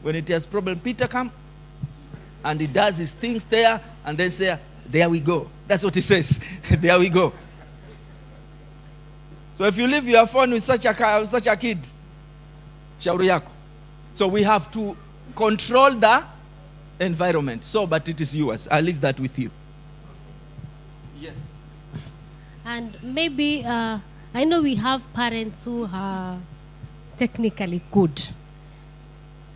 when it has problem, Peter come and he does his things there and then say, there we go. That's what he says. There we go. So if you leave your phone with such a kid, shauri yako. So we have to control the environment. So, but it is yours. I leave that with you. Yes.
And maybe, I know we have parents who are technically good.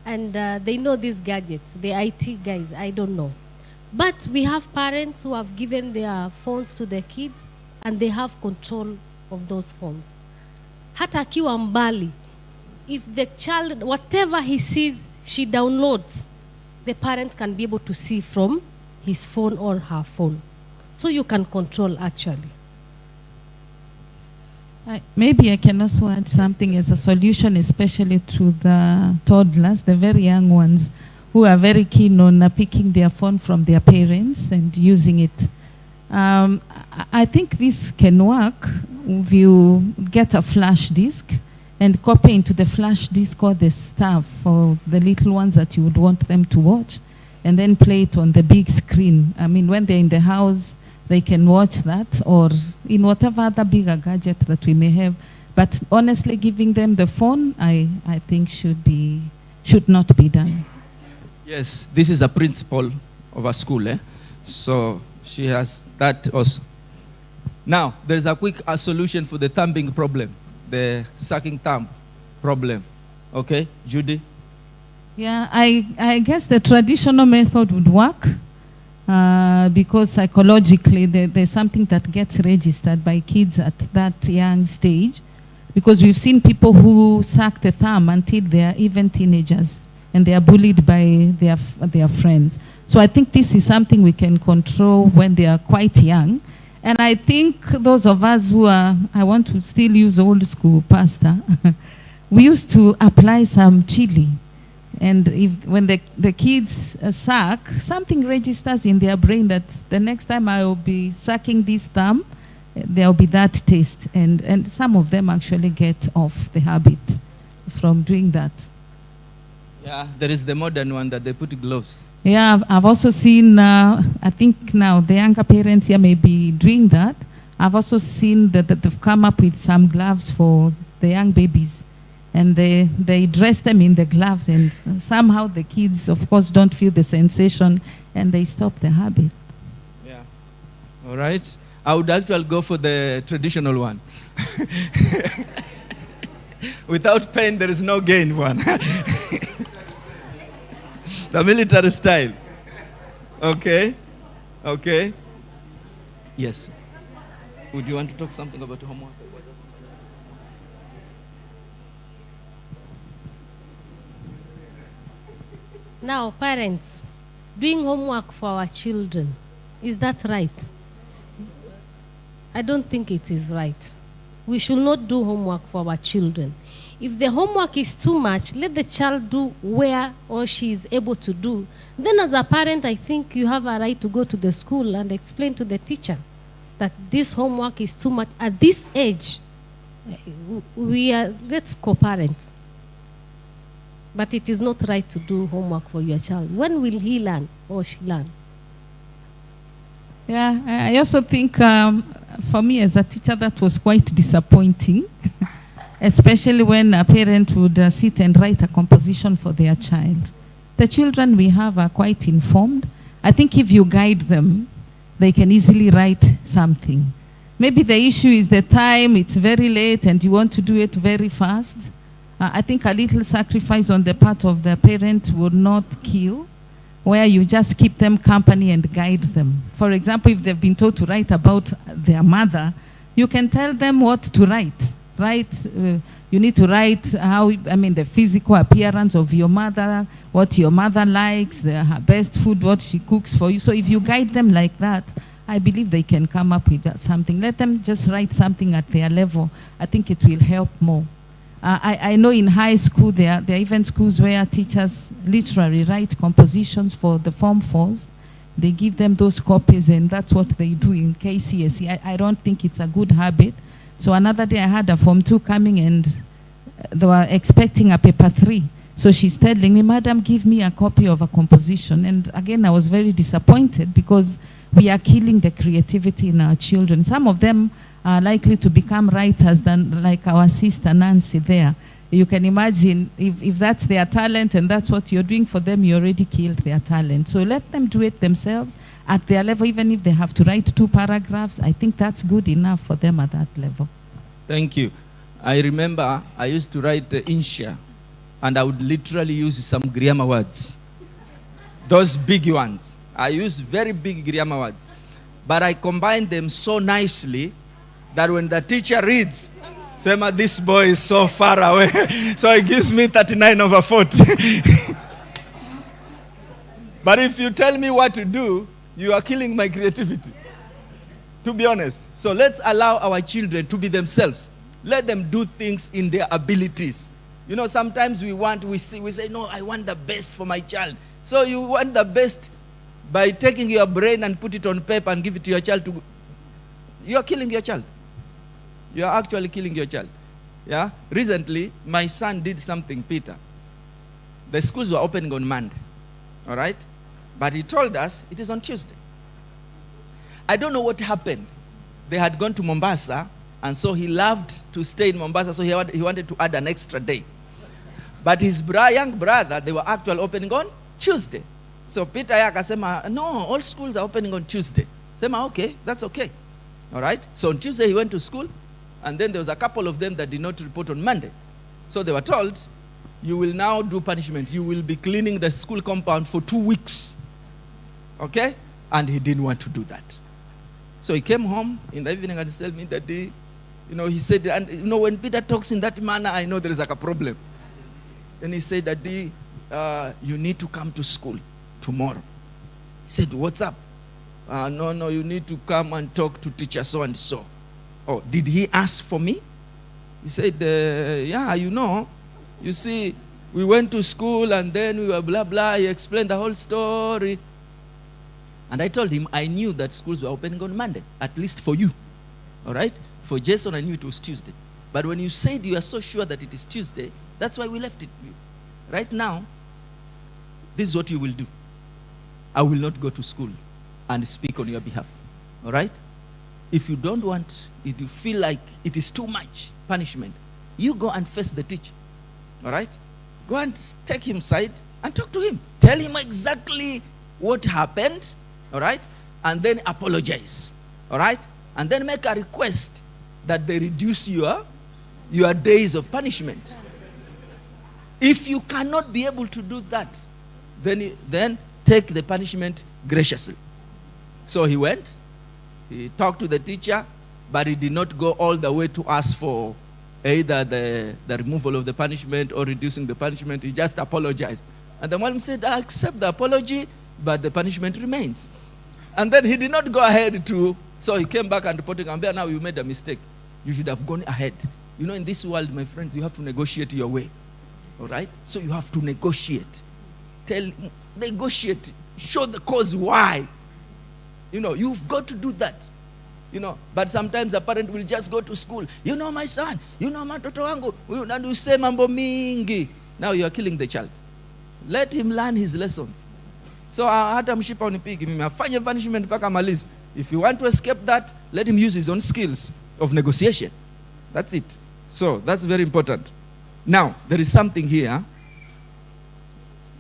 And they know these gadgets, the IT guys, I don't know. But we have parents who have given their phones to their kids and they have control of those phones. Hata akiwa mbali, if the child, whatever he sees, she downloads, the parent can be able to see from his phone or her phone. So you can control actually.
Maybe I can also add something as a solution, especially to the toddlers, the very young ones, who are very keen on picking their phone from their parents and using it. I think this can work if you get a flash disk and copy into the flash disk all the stuff for the little ones that you would want them to watch, and then play it on the big screen. I mean, when they're in the house, they can watch that, or in whatever other bigger gadget that we may have. But honestly, giving them the phone, I think should not be done.
Yes, this is a principal of a school. So she has that also. Now, there's a quick solution for the thumbing problem, the sucking thumb problem. Okay, Judy?
Yeah, I guess the traditional method would work. Because psychologically there's something that gets registered by kids at that young stage, because we've seen people who suck the thumb until they are even teenagers and they are bullied by their friends. So I think this is something we can control when they are quite young. And I think those of us who are, I want to still use old school pasta, we used to apply some chili. And when the kids suck, something registers in their brain that the next time I will be sucking this thumb, there will be that taste. And some of them actually get off the habit from doing that.
Yeah, there is the modern one that they put gloves.
Yeah, I've also seen, I think now the younger parents here may be doing that. I've also seen that they've come up with some gloves for the young babies. And they dress them in the gloves, and somehow the kids, of course, don't feel the sensation, and they stop the habit.
Yeah. All right. I would actually go for the traditional one. Without pain, there is no gain one. The military style. Okay. Okay. Yes. Would you want to talk something about homework?
Now, parents, doing homework for our children, is that right? I don't think it is right. We should not do homework for our children. If the homework is too much, let the child do where or she is able to do. Then as a parent, I think you have a right to go to the school and explain to the teacher that this homework is too much. At this age, let's co-parent. But it is not right to do homework for your child. When will he learn or she learn?
Yeah, I also think for me as a teacher that was quite disappointing, especially when a parent would sit and write a composition for their child. The children we have are quite informed. I think if you guide them, they can easily write something. Maybe the issue is the time, it's very late and you want to do it very fast. I think a little sacrifice on the part of the parent would not kill, where you just keep them company and guide them. For example, if they've been told to write about their mother, you can tell them what to write. You need to write the physical appearance of your mother, what your mother likes, her best food, what she cooks for you. So if you guide them like that, I believe they can come up with something. Let them just write something at their level. I think it will help more. I know in high school there are even schools where teachers literally write compositions for the Form 4s. They give them those copies and that's what they do in KCSE. I don't think it's a good habit. So another day I had a Form 2 coming and they were expecting a paper 3. So she's telling me, "Madam, give me a copy of a composition." And again, I was very disappointed because we are killing the creativity in our children. Some of them are likely to become writers than like our sister Nancy there. You can imagine if that's their talent and that's what you're doing for them, you already killed their talent. So let them do it themselves at their level, even if they have to write 2 paragraphs. I think that's good enough for them at that level.
Thank you. I remember I used to write Insha, and I would literally use some grammar words. Those big ones. I use very big grammar words. But I combine them so nicely that when the teacher reads, Sema, this boy is so far away. So it gives me 39/40. But if you tell me what to do, you are killing my creativity. To be honest. So let's allow our children to be themselves. Let them do things in their abilities. You know, sometimes we say, no, I want the best for my child. So you want the best by taking your brain and put it on paper and give it to your child you are killing your child. You are actually killing your child. Yeah? Recently, my son did something, Peter. The schools were opening on Monday. All right? But he told us it is on Tuesday. I don't know what happened. They had gone to Mombasa, and so he loved to stay in Mombasa, so he wanted to add an extra day. But his young brother, they were actually opening on Tuesday. So Peter akasema, no, all schools are opening on Tuesday. Sema, okay, that's okay. All right? So on Tuesday he went to school, and then there was a couple of them that did not report on Monday. So they were told, you will now do punishment. You will be cleaning the school compound for 2 weeks. Okay? And he didn't want to do that. So he came home in the evening and he told me that day, he said, and when Peter talks in that manner, I know there is like a problem. Then he said that day, you need to come to school tomorrow. He said, what's up? No, you need to come and talk to teacher so and so. Oh, did he ask for me? He said, yeah, you see, we went to school and then we were blah, blah. He explained the whole story. And I told him I knew that schools were opening on Monday, at least for you. All right? For Jason, I knew it was Tuesday. But when you said you are so sure that it is Tuesday, that's why we left it. Right now, this is what you will do. I will not go to school and speak on your behalf. All right? If you don't want, if you feel like it is too much punishment, you go and face the teacher. All right? Go and take him aside and talk to him. Tell him exactly what happened. All right? And then apologize. All right? And then make a request that they reduce your days of punishment. If you cannot be able to do that, then take the punishment graciously. So he went, he talked to the teacher, but he did not go all the way to ask for either the removal of the punishment or reducing the punishment. He just apologized. And the mom said, I accept the apology, but the punishment remains. And then he did not go ahead so he came back and reported, Ambia, now you made a mistake. You should have gone ahead. In this world, my friends, you have to negotiate your way. All right? So you have to negotiate. Negotiate. Show the cause why. You've got to do that. But sometimes a parent will just go to school. My son, matoto wangu, and you say mambo mingi. Now you are killing the child. Let him learn his lessons. So hata mshipa unipigi mimi afanye punishment mpaka malize. If you want to escape that, let him use his own skills of negotiation. That's it. So that's very important. Now, there is something here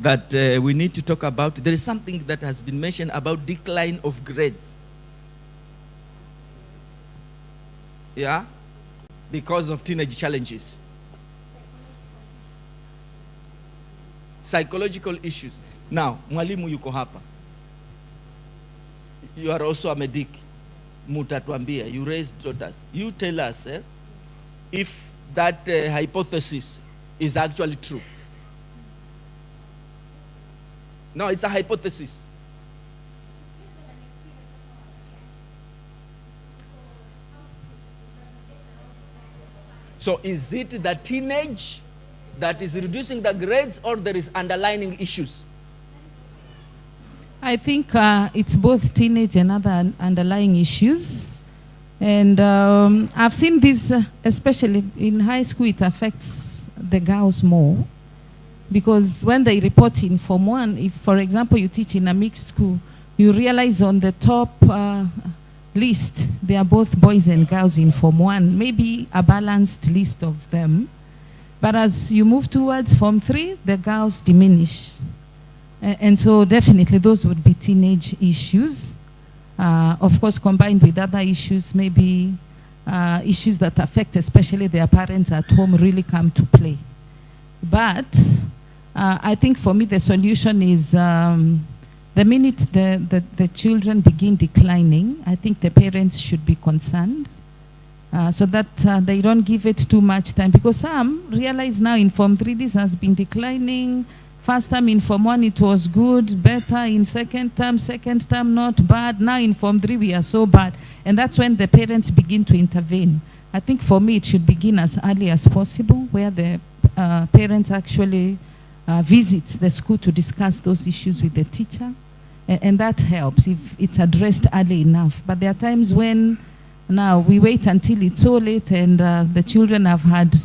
that we need to talk about. There is something that has been mentioned about decline of grades. Yeah? Because of teenage challenges. Psychological issues. Now, mwalimu yuko hapa. You are also a medic. Mutatuambia, you raised daughters. You tell us if that hypothesis is actually true. No, it's a hypothesis. So is it the teenage that is reducing the grades, or there is underlying issues?
I think it's both teenage and other underlying issues. And I've seen this, especially in high school, it affects the girls more. Because when they report in Form 1, if, for example, you teach in a mixed school, you realize on the top list, they are both boys and girls in Form 1, maybe a balanced list of them. But as you move towards Form 3, the girls diminish. And so definitely those would be teenage issues. Of course, combined with other issues, maybe issues that affect especially their parents at home really come to play. But I think for me the solution is the minute the children begin declining, I think the parents should be concerned so that they don't give it too much time. Because some realize now in Form 3 this has been declining. First term in Form 1 it was good, better. In second term not bad. Now in Form 3 we are so bad. And that's when the parents begin to intervene. I think for me it should begin as early as possible, where the parents actually visit the school to discuss those issues with the teacher. And that helps if it's addressed early enough. But there are times when now we wait until it's so late and the children have had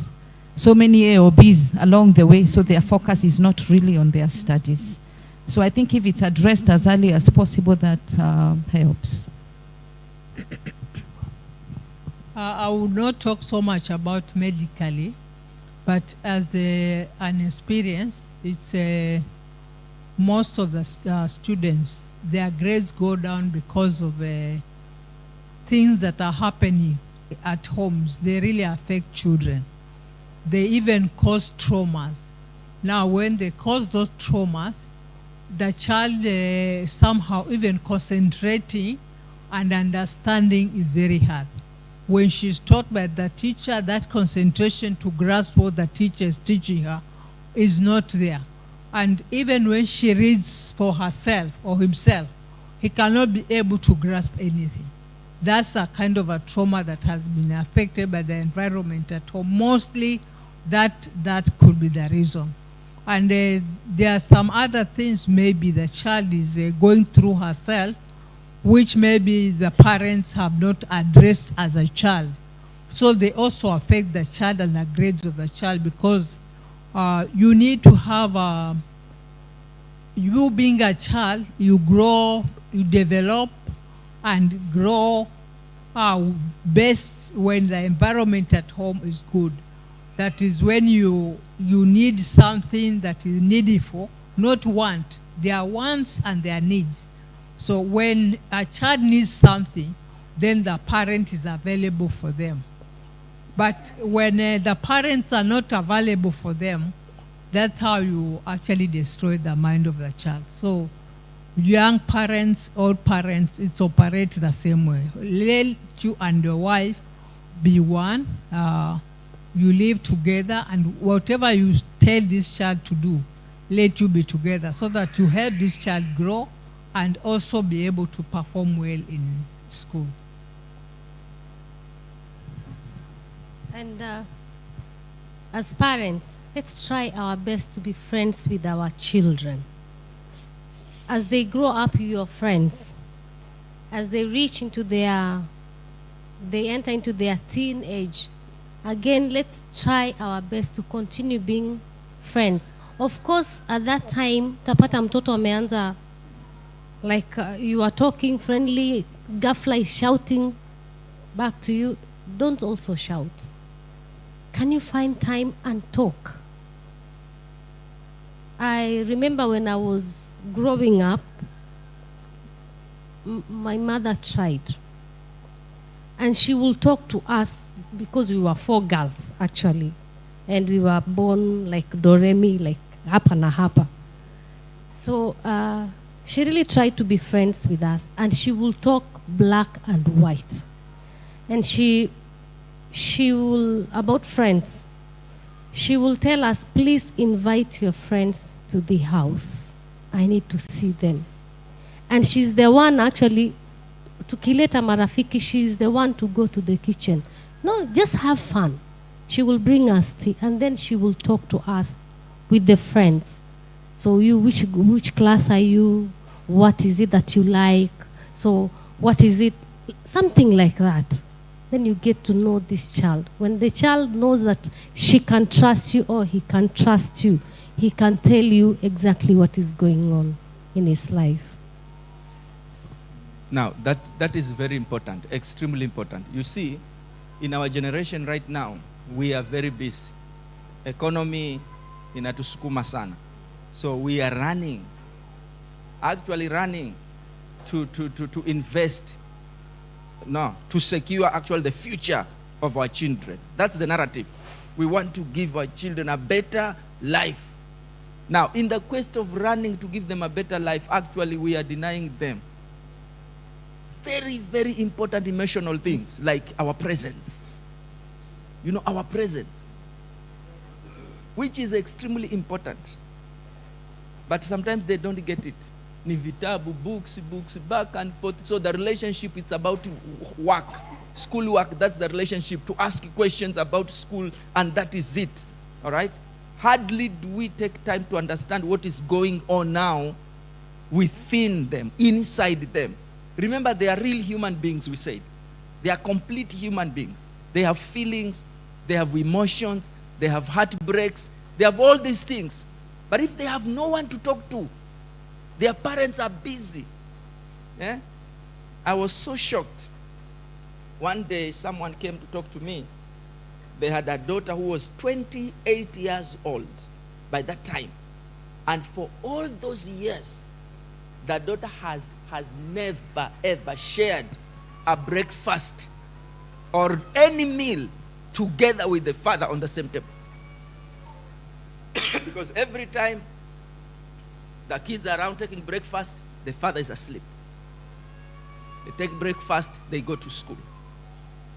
so many A or Bs along the way, so their focus is not really on their studies. So I think if it's addressed as early as possible, that helps.
I would not talk so much about medically, but as an experience, it's most of the students, their grades go down because of things that are happening at homes. They really affect children. They even cause traumas. Now, when they cause those traumas, the child somehow even concentrating and understanding is very hard. When she's taught by the teacher, that concentration to grasp what the teacher is teaching her is not there. And even when she reads for herself or himself, he cannot be able to grasp anything. That's a kind of a trauma that has been affected by the environment at home. Mostly that could be the reason. And there are some other things maybe the child is going through herself, which maybe the parents have not addressed as a child. So they also affect the child and the grades of the child, because you need to have, you being a child, you grow, you develop and grow best when the environment at home is good. That is when you need something that is needful, not want. There are wants and there are needs. So when a child needs something, then the parent is available for them. But when the parents are not available for them, that's how you actually destroy the mind of the child. So young parents, old parents, it's operate the same way. Let you and your wife be one. You live together, and whatever you tell this child to do, let you be together, so that you help this child grow and also be able to perform well in school.
And as parents, let's try our best to be friends with our children. As they grow up, your friends, as they reach into they enter into their teenage, again, let's try our best to continue being friends. Of course, at that time, tapata mtoto ameanza, like you are talking friendly, ghafla is shouting back to you. Don't also shout. Can you find time and talk? I remember when I was growing up, my mother tried. And she will talk to us because we were 4 girls, actually. And we were born like Doremi, like hapa na hapa. So she really tried to be friends with us. And she will talk black and white. And she will, about friends, she will tell us, please invite your friends to the house. I need to see them. And she's the one actually, tukileta marafiki, she's the one to go to the kitchen. No, just have fun. She will bring us tea, and then she will talk to us with the friends. So you, which class are you? What is it that you like? So what is it? Something like that. Then you get to know this child. When the child knows that she can trust you or he can trust you, he can tell you exactly what is going on in his life.
Now, that is very important, extremely important. You see, in our generation right now, we are very busy. Economy inatusukuma sana. So we are running, actually running to invest, no, to secure actually the future of our children. That's the narrative. We want to give our children a better life. Now, in the quest of running to give them a better life, actually we are denying them very, very important emotional things like our presence. You know, our presence, which is extremely important. But sometimes they don't get it. Ni vitabu, books, back and forth. So the relationship, it's about work, school work. That's the relationship, to ask questions about school, and that is it. All right? Hardly do we take time to understand what is going on now within them, inside them. Remember, they are real human beings, we said. They are complete human beings. They have feelings, they have emotions, they have heartbreaks, they have all these things. But if they have no one to talk to, their parents are busy. Yeah? I was so shocked. One day, someone came to talk to me. They had a daughter who was 28 years old by that time. And for all those years, the daughter has never, ever shared a breakfast or any meal together with the father on the same table. Because every time the kids are around taking breakfast, the father is asleep. They take breakfast, they go to school.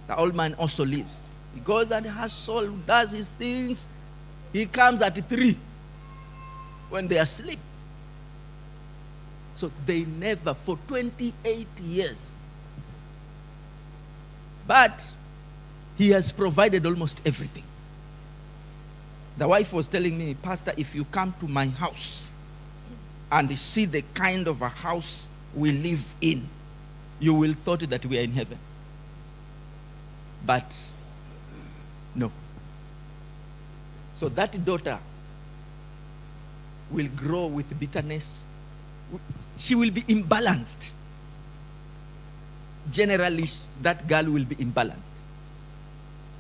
The old man also leaves. He goes and hustles, does his things. He comes at 3 when they are asleep. So they never, for 28 years. But he has provided almost everything. The wife was telling me, Pastor, if you come to my house and see the kind of a house we live in, you will thought that we are in heaven. But no. So that daughter will grow with bitterness. She will be imbalanced. Generally, that girl will be imbalanced.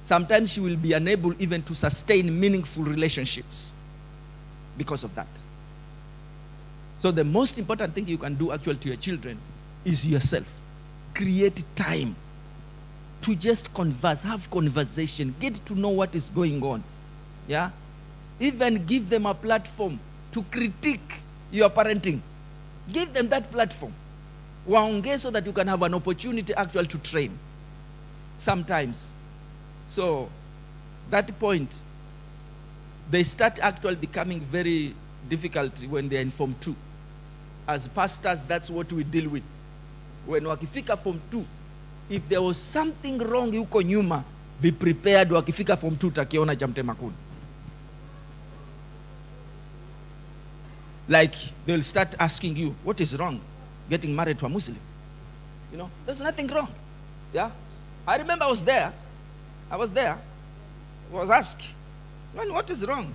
Sometimes she will be unable even to sustain meaningful relationships because of that. So the most important thing you can do actually to your children is yourself. Create time to just converse, have conversation, get to know what is going on. Yeah? Even give them a platform to critique your parenting. Give them that platform. Waongee so that you can have an opportunity actually to train. Sometimes. So, that point, they start actually becoming very difficult when they are in Form 2. As pastors, that's what we deal with. When wakifika Form 2, if there was something wrong yuko nyuma, be prepared, wakifika Form 2 takiona cha mtema kuni. Like, they'll start asking you, what is wrong getting married to a Muslim? You know, there's nothing wrong. Yeah? I remember I was there. I was asked, man, what is wrong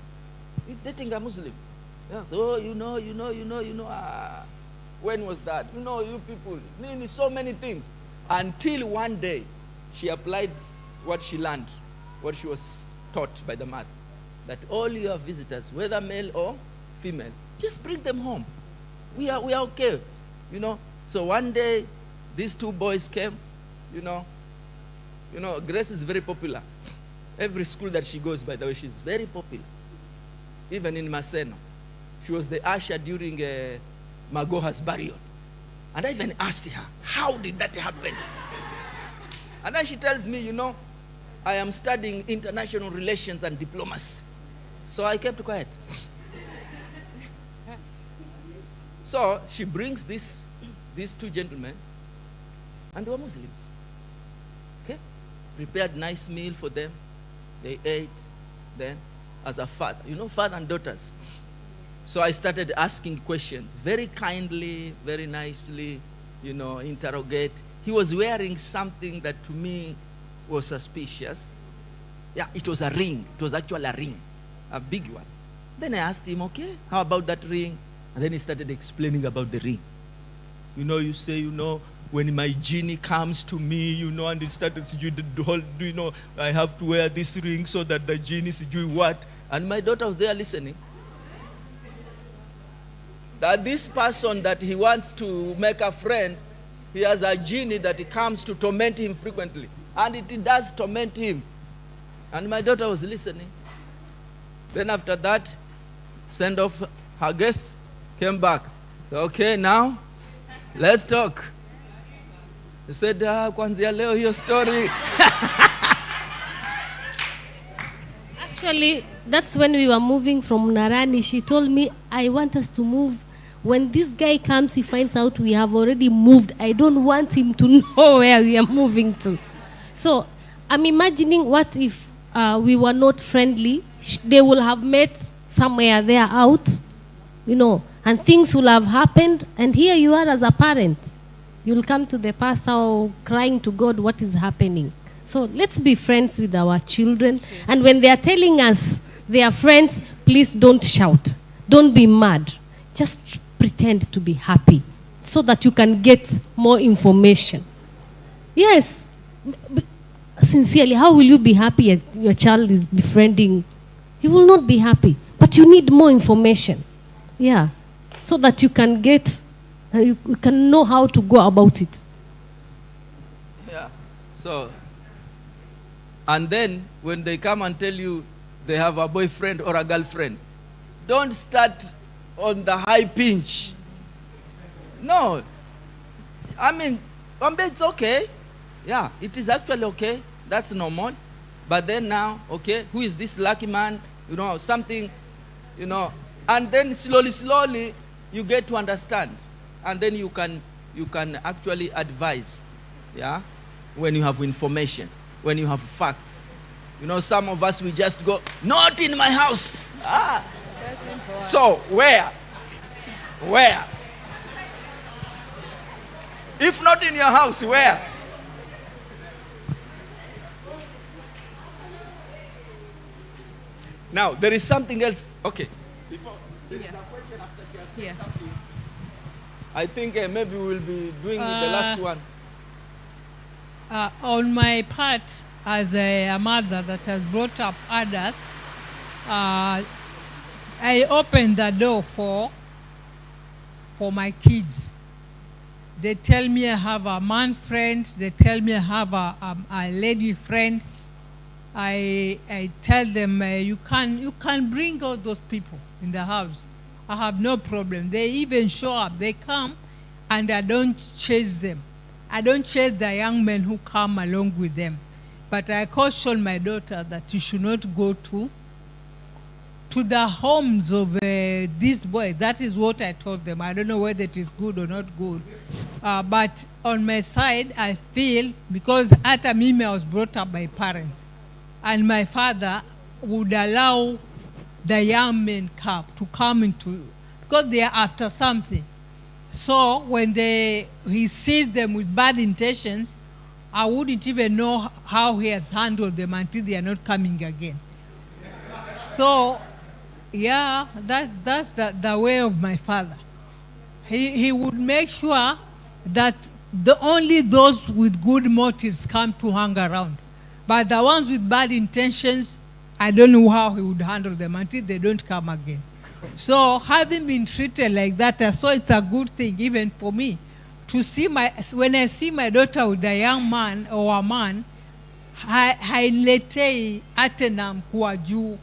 with dating a Muslim? Yes, oh, you know. When was that? You people, so many things. Until one day, she applied what she learned, what she was taught by the mother, that all your visitors, whether male or female, just bring them home. We are okay, So one day, these 2 boys came, You know, Grace is very popular. Every school that she goes, by the way, she's very popular. Even in Maseno. She was the usher during Magoha's burial. And I even asked her, how did that happen? And then she tells me, you know, I am studying international relations and diplomacy. So I kept quiet. So she brings these two gentlemen, and they were Muslims. Okay? Prepared nice meal for them. They ate. Then, as a father, you know, father and daughters. So I started asking questions, very kindly, very nicely, you know, interrogate. He was wearing something that to me was suspicious. Yeah, it was a ring. It was actually a ring, a big one. Then I asked him, okay, how about that ring? And then he started explaining about the ring. You know, you say, you know, when my genie comes to me, you know, and it started, you know, I have to wear this ring so that the genie is doing what? And my daughter was there listening. That this person that he wants to make a friend, he has a genie that he comes to torment him frequently. And it does torment him. And my daughter was listening. Then after that, send off her guests, came back. So, okay, now, let's talk. He said, kwanzia leo hiyo story.
Actually, that's when we were moving from Narani. She told me, I want us to move. When this guy comes, he finds out we have already moved. I don't want him to know where we are moving to. So I'm imagining what if we were not friendly. They will have met somewhere there out, you know, and things will have happened. And here you are as a parent. You'll come to the pastor crying to God what is happening. So let's be friends with our children. And when they are telling us they are friends, please don't shout. Don't be mad. Just pretend to be happy so that you can get more information. Yes. Sincerely, how will you be happy if your child is befriending? He will not be happy. But you need more information. Yeah. So that you can get, you can know how to go about it.
Yeah. So, and then when they come and tell you they have a boyfriend or a girlfriend, don't start on the high pinch. No. I mean, it's okay. Yeah, it is actually okay. That's normal. But then now, okay, who is this lucky man? You know, something, you know. And then slowly, you get to understand. And then you can actually advise, yeah, when you have information, when you have facts. You know, some of us, we just go, not in my house. So, where? Where? If not in your house, where? Now, there is something else. Okay. Before, there is a question after she has said something. I think maybe we will be doing the last one.
On my part, as a mother that has brought up adults, I opened the door for my kids. They tell me I have a man friend. They tell me I have a lady friend. I tell them you can bring all those people in the house. I have no problem. They even show up. They come, and I don't chase them. I don't chase the young men who come along with them. But I caution my daughter that you should not go to the homes of these boys. That is what I told them. I don't know whether it is good or not good. But on my side, I feel, because Ata Mimi, I was brought up by parents, and my father would allow the young men to come into, because they are after something. So when he sees them with bad intentions, I wouldn't even know how he has handled them until they are not coming again. So, yeah, that's the way of my father. He would make sure that only those with good motives come to hang around. But the ones with bad intentions, I don't know how he would handle them until they don't come again. So having been treated like that, I saw it's a good thing even for me to see when I see my daughter with a young man or a man, hailetei hata na mkuu juu.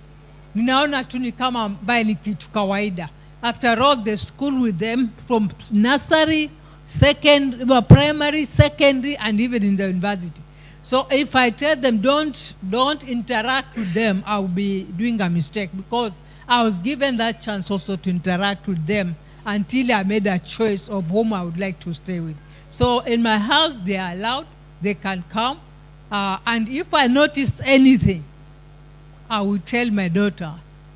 Ninaona tu ni kama ambaye ni kitu kawaida. After all, the school with them from nursery, primary, secondary, and even in the university. So if I tell them don't interact with them, I'll be doing a mistake, because I was given that chance also to interact with them until I made a choice of whom I would like to stay with. So in my house, they are allowed, they can come. And if I notice anything, I will tell my daughter,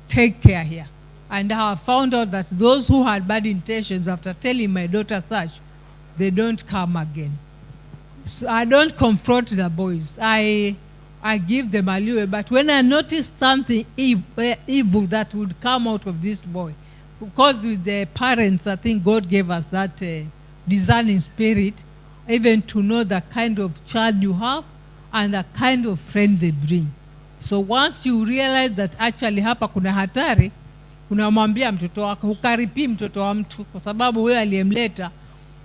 take care here. And I have found out that those who had bad intentions, after telling my daughter such, they don't come again. So I don't confront the boys. I give them a leeway. But when I notice something evil that would come out of this boy, because with the parents, I think God gave us that discerning spirit, even to know the kind of child you have and the kind of friend they bring. So once you realize that actually hapa kuna hatari, unamwambia mtoto wako, hukaripi mtoto wa mtu, kwa sababu wewe aliyemleta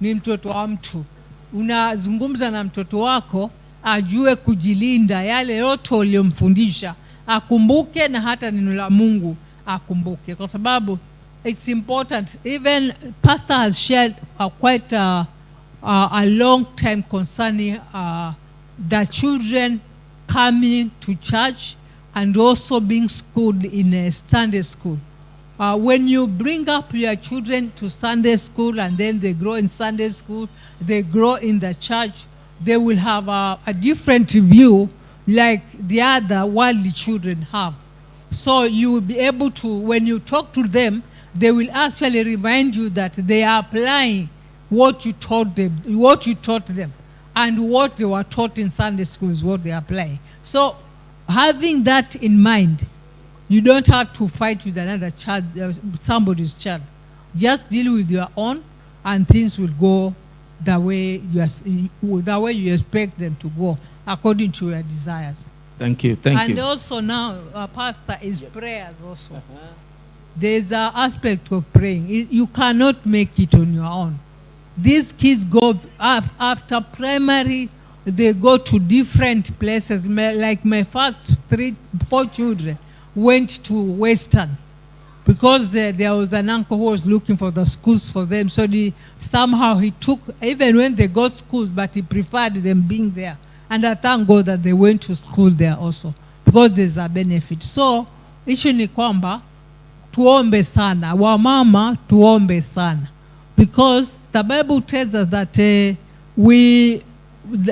ni mtoto wa mtu. Unazungumza na mtoto wako ajue kujilinda, yale yote uliyomfundisha akumbuke, na hata neno la Mungu akumbuke, kwa sababu it's important. Even pastor has shared quite a long time concerning the children coming to church and also being schooled in a Sunday school. When you bring up your children to Sunday school and then they grow in Sunday school, they grow in the church, they will have a different view like the other worldly children have. So you will be able to, when you talk to them, they will actually remind you that they are applying what you taught them, and what they were taught in Sunday school is what they are applying. So having that in mind, you don't have to fight with another child, somebody's child. Just deal with your own, and things will go the way you expect them to go, according to your desires.
Thank you. Thank you.
And also now, pastor, is prayers also. There's an aspect of praying. You cannot make it on your own. These kids go after primary, they go to different places. Like my first 4 children went to Western, because there was an uncle who was looking for the schools for them. So somehow he took, even when they got schools, but he preferred them being there. And I thank God that they went to school there also, because there's a benefit. So issue ni kwamba tuombe sana, wamama tuombe sana, because the Bible tells us that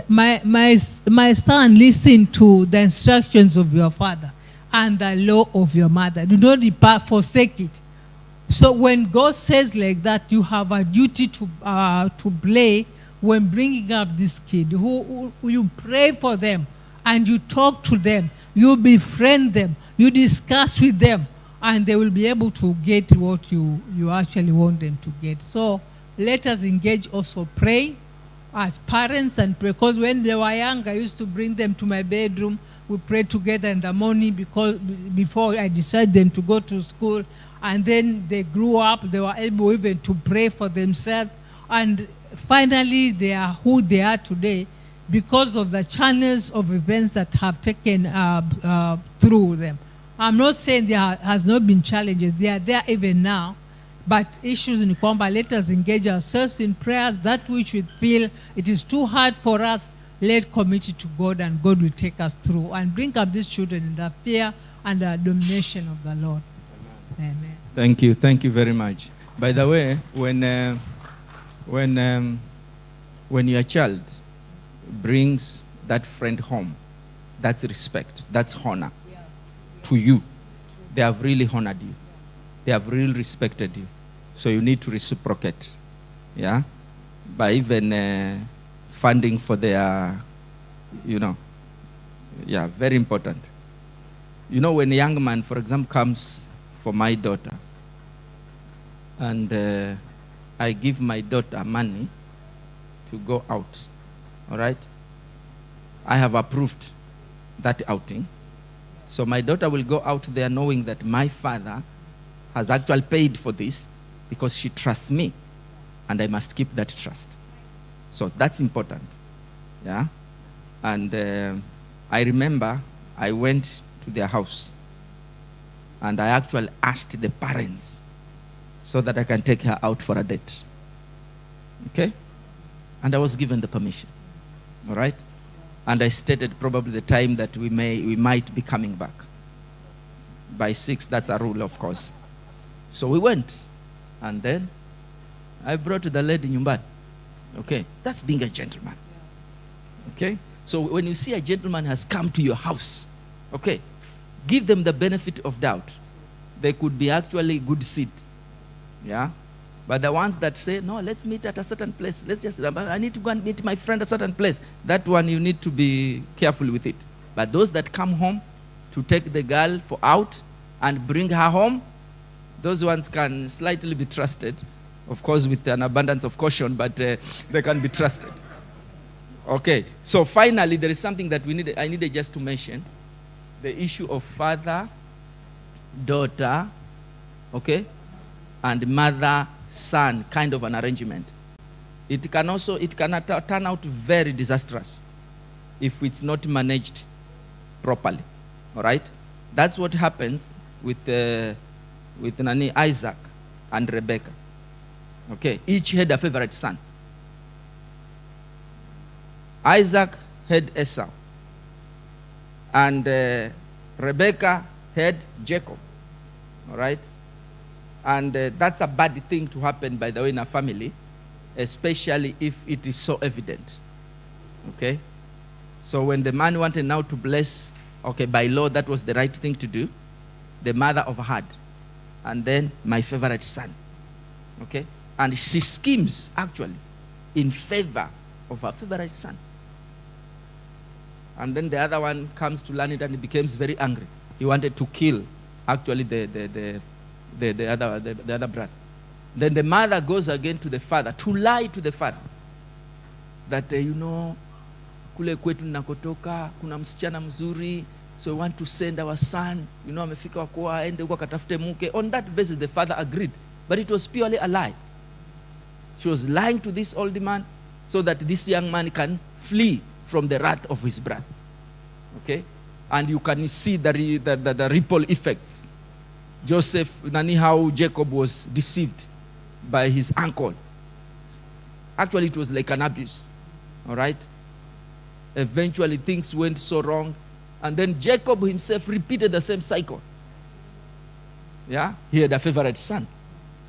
my son, listen to the instructions of your father and the law of your mother. Do not depart, forsake it. So when God says like that, you have a duty to play when bringing up this kid. Who you pray for them and you talk to them, you befriend them, you discuss with them, and they will be able to get what you actually want them to get. So let us engage also pray as parents, and pray, because when they were young, I used to bring them to my bedroom. We pray together in the morning, because before I decided them to go to school, and then they grew up, they were able even to pray for themselves, and finally they are who they are today because of the channels of events that have taken through them. I'm not saying there has not been challenges, they are there even now, but issues in kwamba, let us engage ourselves in prayers. That which we feel it is too hard for us, let commit it to God, and God will take us through and bring up these children in the fear and the domination of the Lord. Amen.
Thank you. Thank you very much. By the way, when your child brings that friend home, that's respect, that's honor to you. They have really honored you. They have really respected you. So you need to reciprocate, yeah, by even funding for their, very important. You know, when a young man, for example, comes for my daughter, and I give my daughter money to go out, all right? I have approved that outing. So my daughter will go out there knowing that my father has actually paid for this, because she trusts me, and I must keep that trust. So that's important, yeah? And I remember I went to their house and I actually asked the parents so that I can take her out for a date. Okay? And I was given the permission. All right? And I stated probably the time that we might be coming back. By 6, that's a rule, of course. So we went. And then I brought the lady nyumbani. Okay? That's being a gentleman. Okay? So when you see a gentleman has come to your house, okay, give them the benefit of doubt. They could be actually good seed. Yeah? But the ones that say, no, let's meet at a certain place. I need to go and meet my friend at a certain place. That one, you need to be careful with it. But those that come home to take the girl out and bring her home, those ones can slightly be trusted. Of course, with an abundance of caution, but they can be trusted. Okay, so finally, there is something that I needed just to mention. The issue of father, daughter, okay, and mother, son, kind of an arrangement. It can turn out very disastrous if it's not managed properly. All right? That's what happens with Isaac and Rebecca. Okay, each had a favorite son. Isaac had Esau. And Rebecca had Jacob. All right? And that's a bad thing to happen, by the way, in a family, especially if it is so evident. Okay? So when the man wanted now to bless, okay, by law, that was the right thing to do, the mother overheard. And then my favorite son. Okay? And she schemes, actually, in favor of her favorite son. And then the other one comes to learn it and he becomes very angry. He wanted to kill, actually, the other brother. Then the mother goes again to the father to lie to the father that kule kwetu nakotoka kuna msichana mzuri, so we want to send our son, amefika kwa aende huko akatafute mke. On that basis the father agreed, but it was purely a lie. She was lying to this old man so that this young man can flee from the wrath of his brother. Okay? And you can see the ripple effects. Joseph, how Jacob was deceived by his uncle. Actually, it was like an abuse. All right? Eventually, things went so wrong. And then Jacob himself repeated the same cycle. Yeah? He had a favorite son.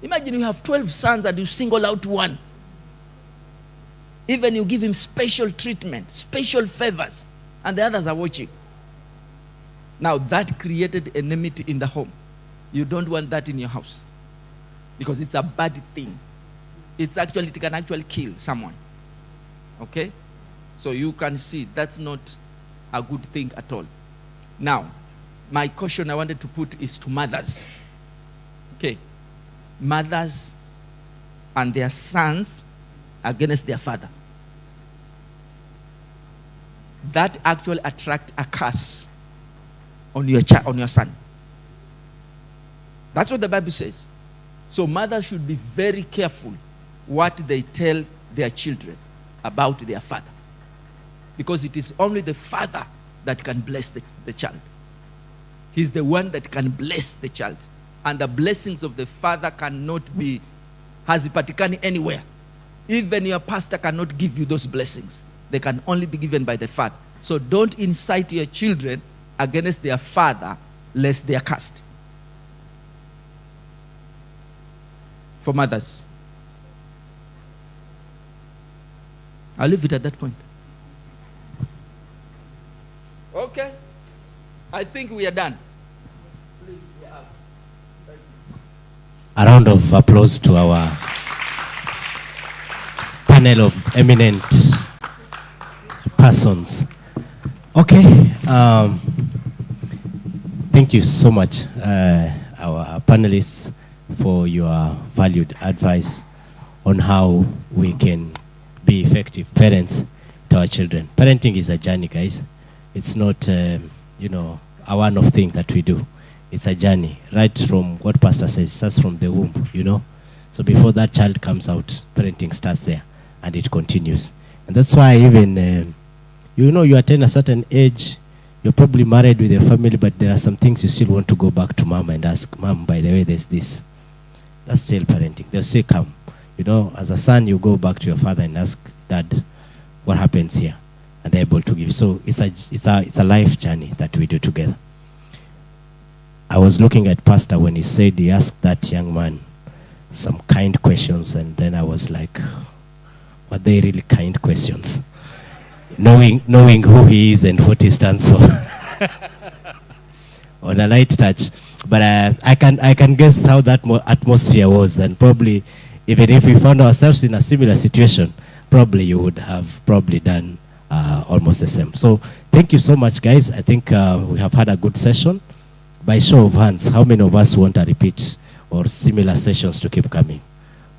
Imagine you have 12 sons and you single out one. Even you give him special treatment, special favors, and the others are watching. Now, that created enmity in the home. You don't want that in your house because it's a bad thing. It can actually kill someone. Okay? So you can see that's not a good thing at all. Now, my caution I wanted to put is to mothers. Okay? Mothers and their sons against their father. That actually attract a curse on your son. That's what the Bible says. So mothers should be very careful what they tell their children about their father. Because it is only the father that can bless the child. He's the one that can bless the child. And the blessings of the father cannot be hazipatikani anywhere. Even your pastor cannot give you those blessings. They can only be given by the father. So don't incite your children against their father, lest they are cursed. For mothers. I'll leave it at that point. Okay. I think we are done.
A round of applause to our panel of eminent persons. Okay. Thank you so much, our panelists, for your valued advice on how we can be effective parents to our children. Parenting is a journey, guys. It's not, a one-off thing that we do. It's a journey, right from what Pastor says, it starts from the womb, So before that child comes out, parenting starts there, and it continues. And that's why even, you attain a certain age, You're probably married with your family, but there are some things you still want to go back to mom and ask, Mom, by the way, there's this. That's still parenting. They'll say, come. You know, as a son, you go back to your father and ask, Dad, what happens here? And they're able to give. So it's a life journey that we do together. I was looking at Pastor when he said he asked that young man some kind questions, and then I was like, were they really kind questions? Knowing who he is and what he stands for. On a light touch. But I can guess how that atmosphere was, and probably even if we found ourselves in a similar situation, probably you would have probably done almost the same. So thank you so much, guys. I think we have had a good session. By show of hands, how many of us want a repeat or similar sessions to keep coming?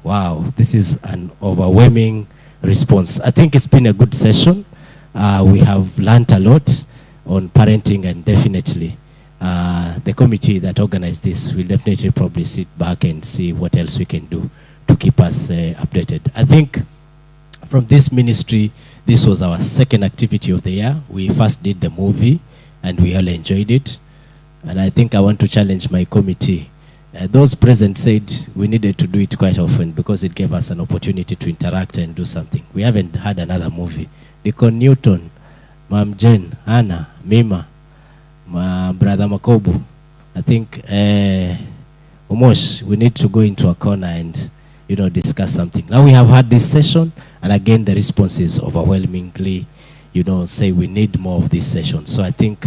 Wow, this is an overwhelming response. I think it's been a good session. We have learned a lot on parenting, and definitely the committee that organized this will definitely probably sit back and see what else we can do to keep us updated. I think from this ministry, this was our second activity of the year. We first did the movie and we all enjoyed it. And I think I want to challenge my committee. Those present said we needed to do it quite often because it gave us an opportunity to interact and do something. We haven't had another movie. Deacon Newton, Ma'am Jane, Anna, Mima, my brother Makobu. I think Omosh, we need to go into a corner and discuss something. Now we have had this session, and again the response is overwhelmingly, say we need more of this session. So I think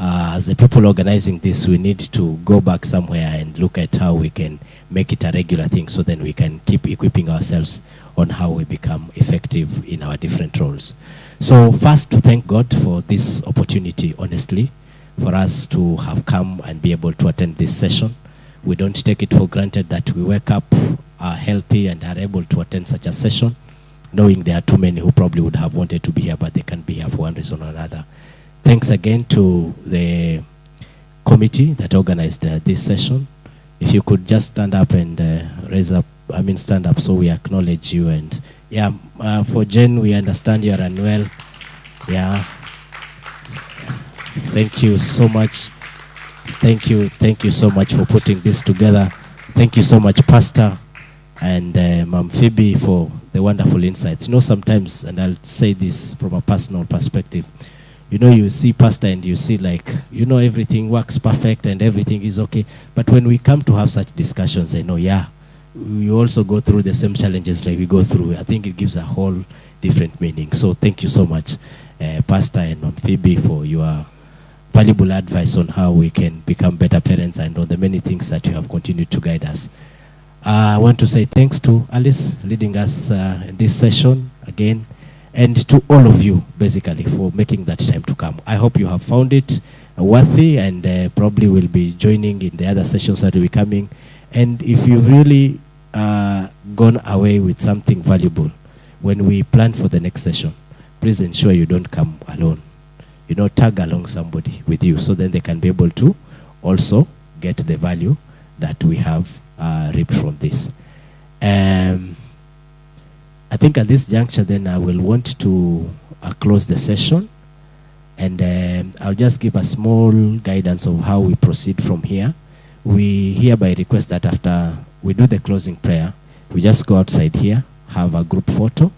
as the people organizing this, we need to go back somewhere and look at how we can make it a regular thing, so then we can keep equipping ourselves on how we become effective in our different roles. So first, to thank God for this opportunity, honestly, for us to have come and be able to attend this session. We don't take it for granted that we wake up, are healthy, and are able to attend such a session, knowing there are too many who probably would have wanted to be here, but they can't be here for one reason or another. Thanks again to the committee that organized this session. If you could just stand up and stand up so we acknowledge you. And yeah, for Jen, we understand you're unwell. Yeah. Thank you so much. Thank you so much for putting this together. Thank you so much, Pastor and Ma'am Phoebe, for the wonderful insights. Sometimes, and I'll say this from a personal perspective, you see Pastor and you see everything works perfect and everything is okay. But when we come to have such discussions, I know, we also go through the same challenges like we go through. I think it gives a whole different meaning. So thank you so much, Pastor and Ma'am Phoebe, for your valuable advice on how we can become better parents and on the many things that you have continued to guide us. I want to say thanks to Alice leading us in this session again, and to all of you basically for making that time to come. I hope you have found it worthy, and probably will be joining in the other sessions that will be coming. And if you've really gone away with something valuable, when we plan for the next session, please ensure you don't come alone. Tag along somebody with you, so then they can be able to also get the value that we have reaped from this. I think at this juncture then I will want to close the session, and I'll just give a small guidance of how we proceed from here. We hereby request that after we do the closing prayer, we just go outside here, have a group photo.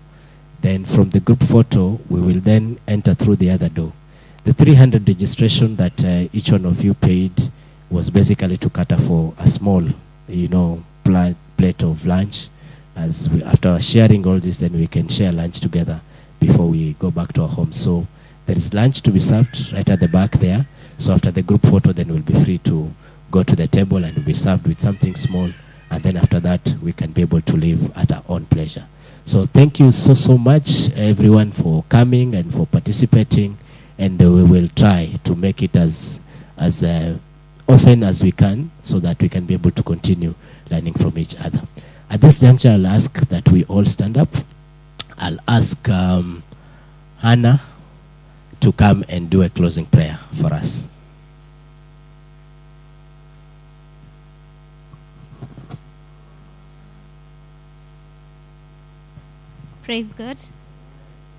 Then from the group photo, we will then enter through the other door. The 300 registration that each one of you paid was basically to cater for a small, plate of lunch. As we, after sharing all this, then we can share lunch together before we go back to our home. So there is lunch to be served right at the back there. So after the group photo, then we'll be free to go to the table and be served with something small. And then after that, we can be able to live at our own pleasure. So thank you so much, everyone, for coming and for participating. And we will try to make it as often as we can, so that we can be able to continue learning from each other. At this juncture, I'll ask that we all stand up. I'll ask Hannah to come and do a closing prayer for us.
Praise God.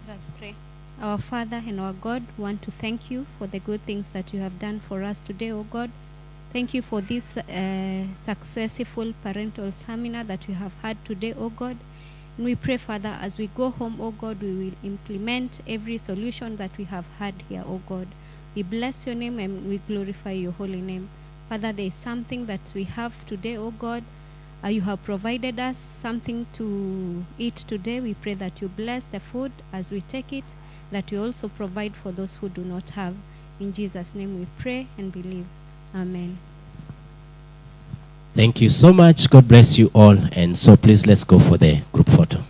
Let us pray. Our Father and our God, we want to thank you for the good things that you have done for us today, O God. Thank you for this successful parental seminar that we have had today, O God. And we pray, Father, as we go home, O God, we will implement every solution that we have had here, O God. We bless your name and we glorify your holy name. Father, there is something that we have today, O God. You have provided us something to eat today. We pray that you bless the food as we take it, that you also provide for those who do not have. In Jesus' name we pray and believe. Amen.
Thank you so much. God bless you all. And so please let's go for the group photo.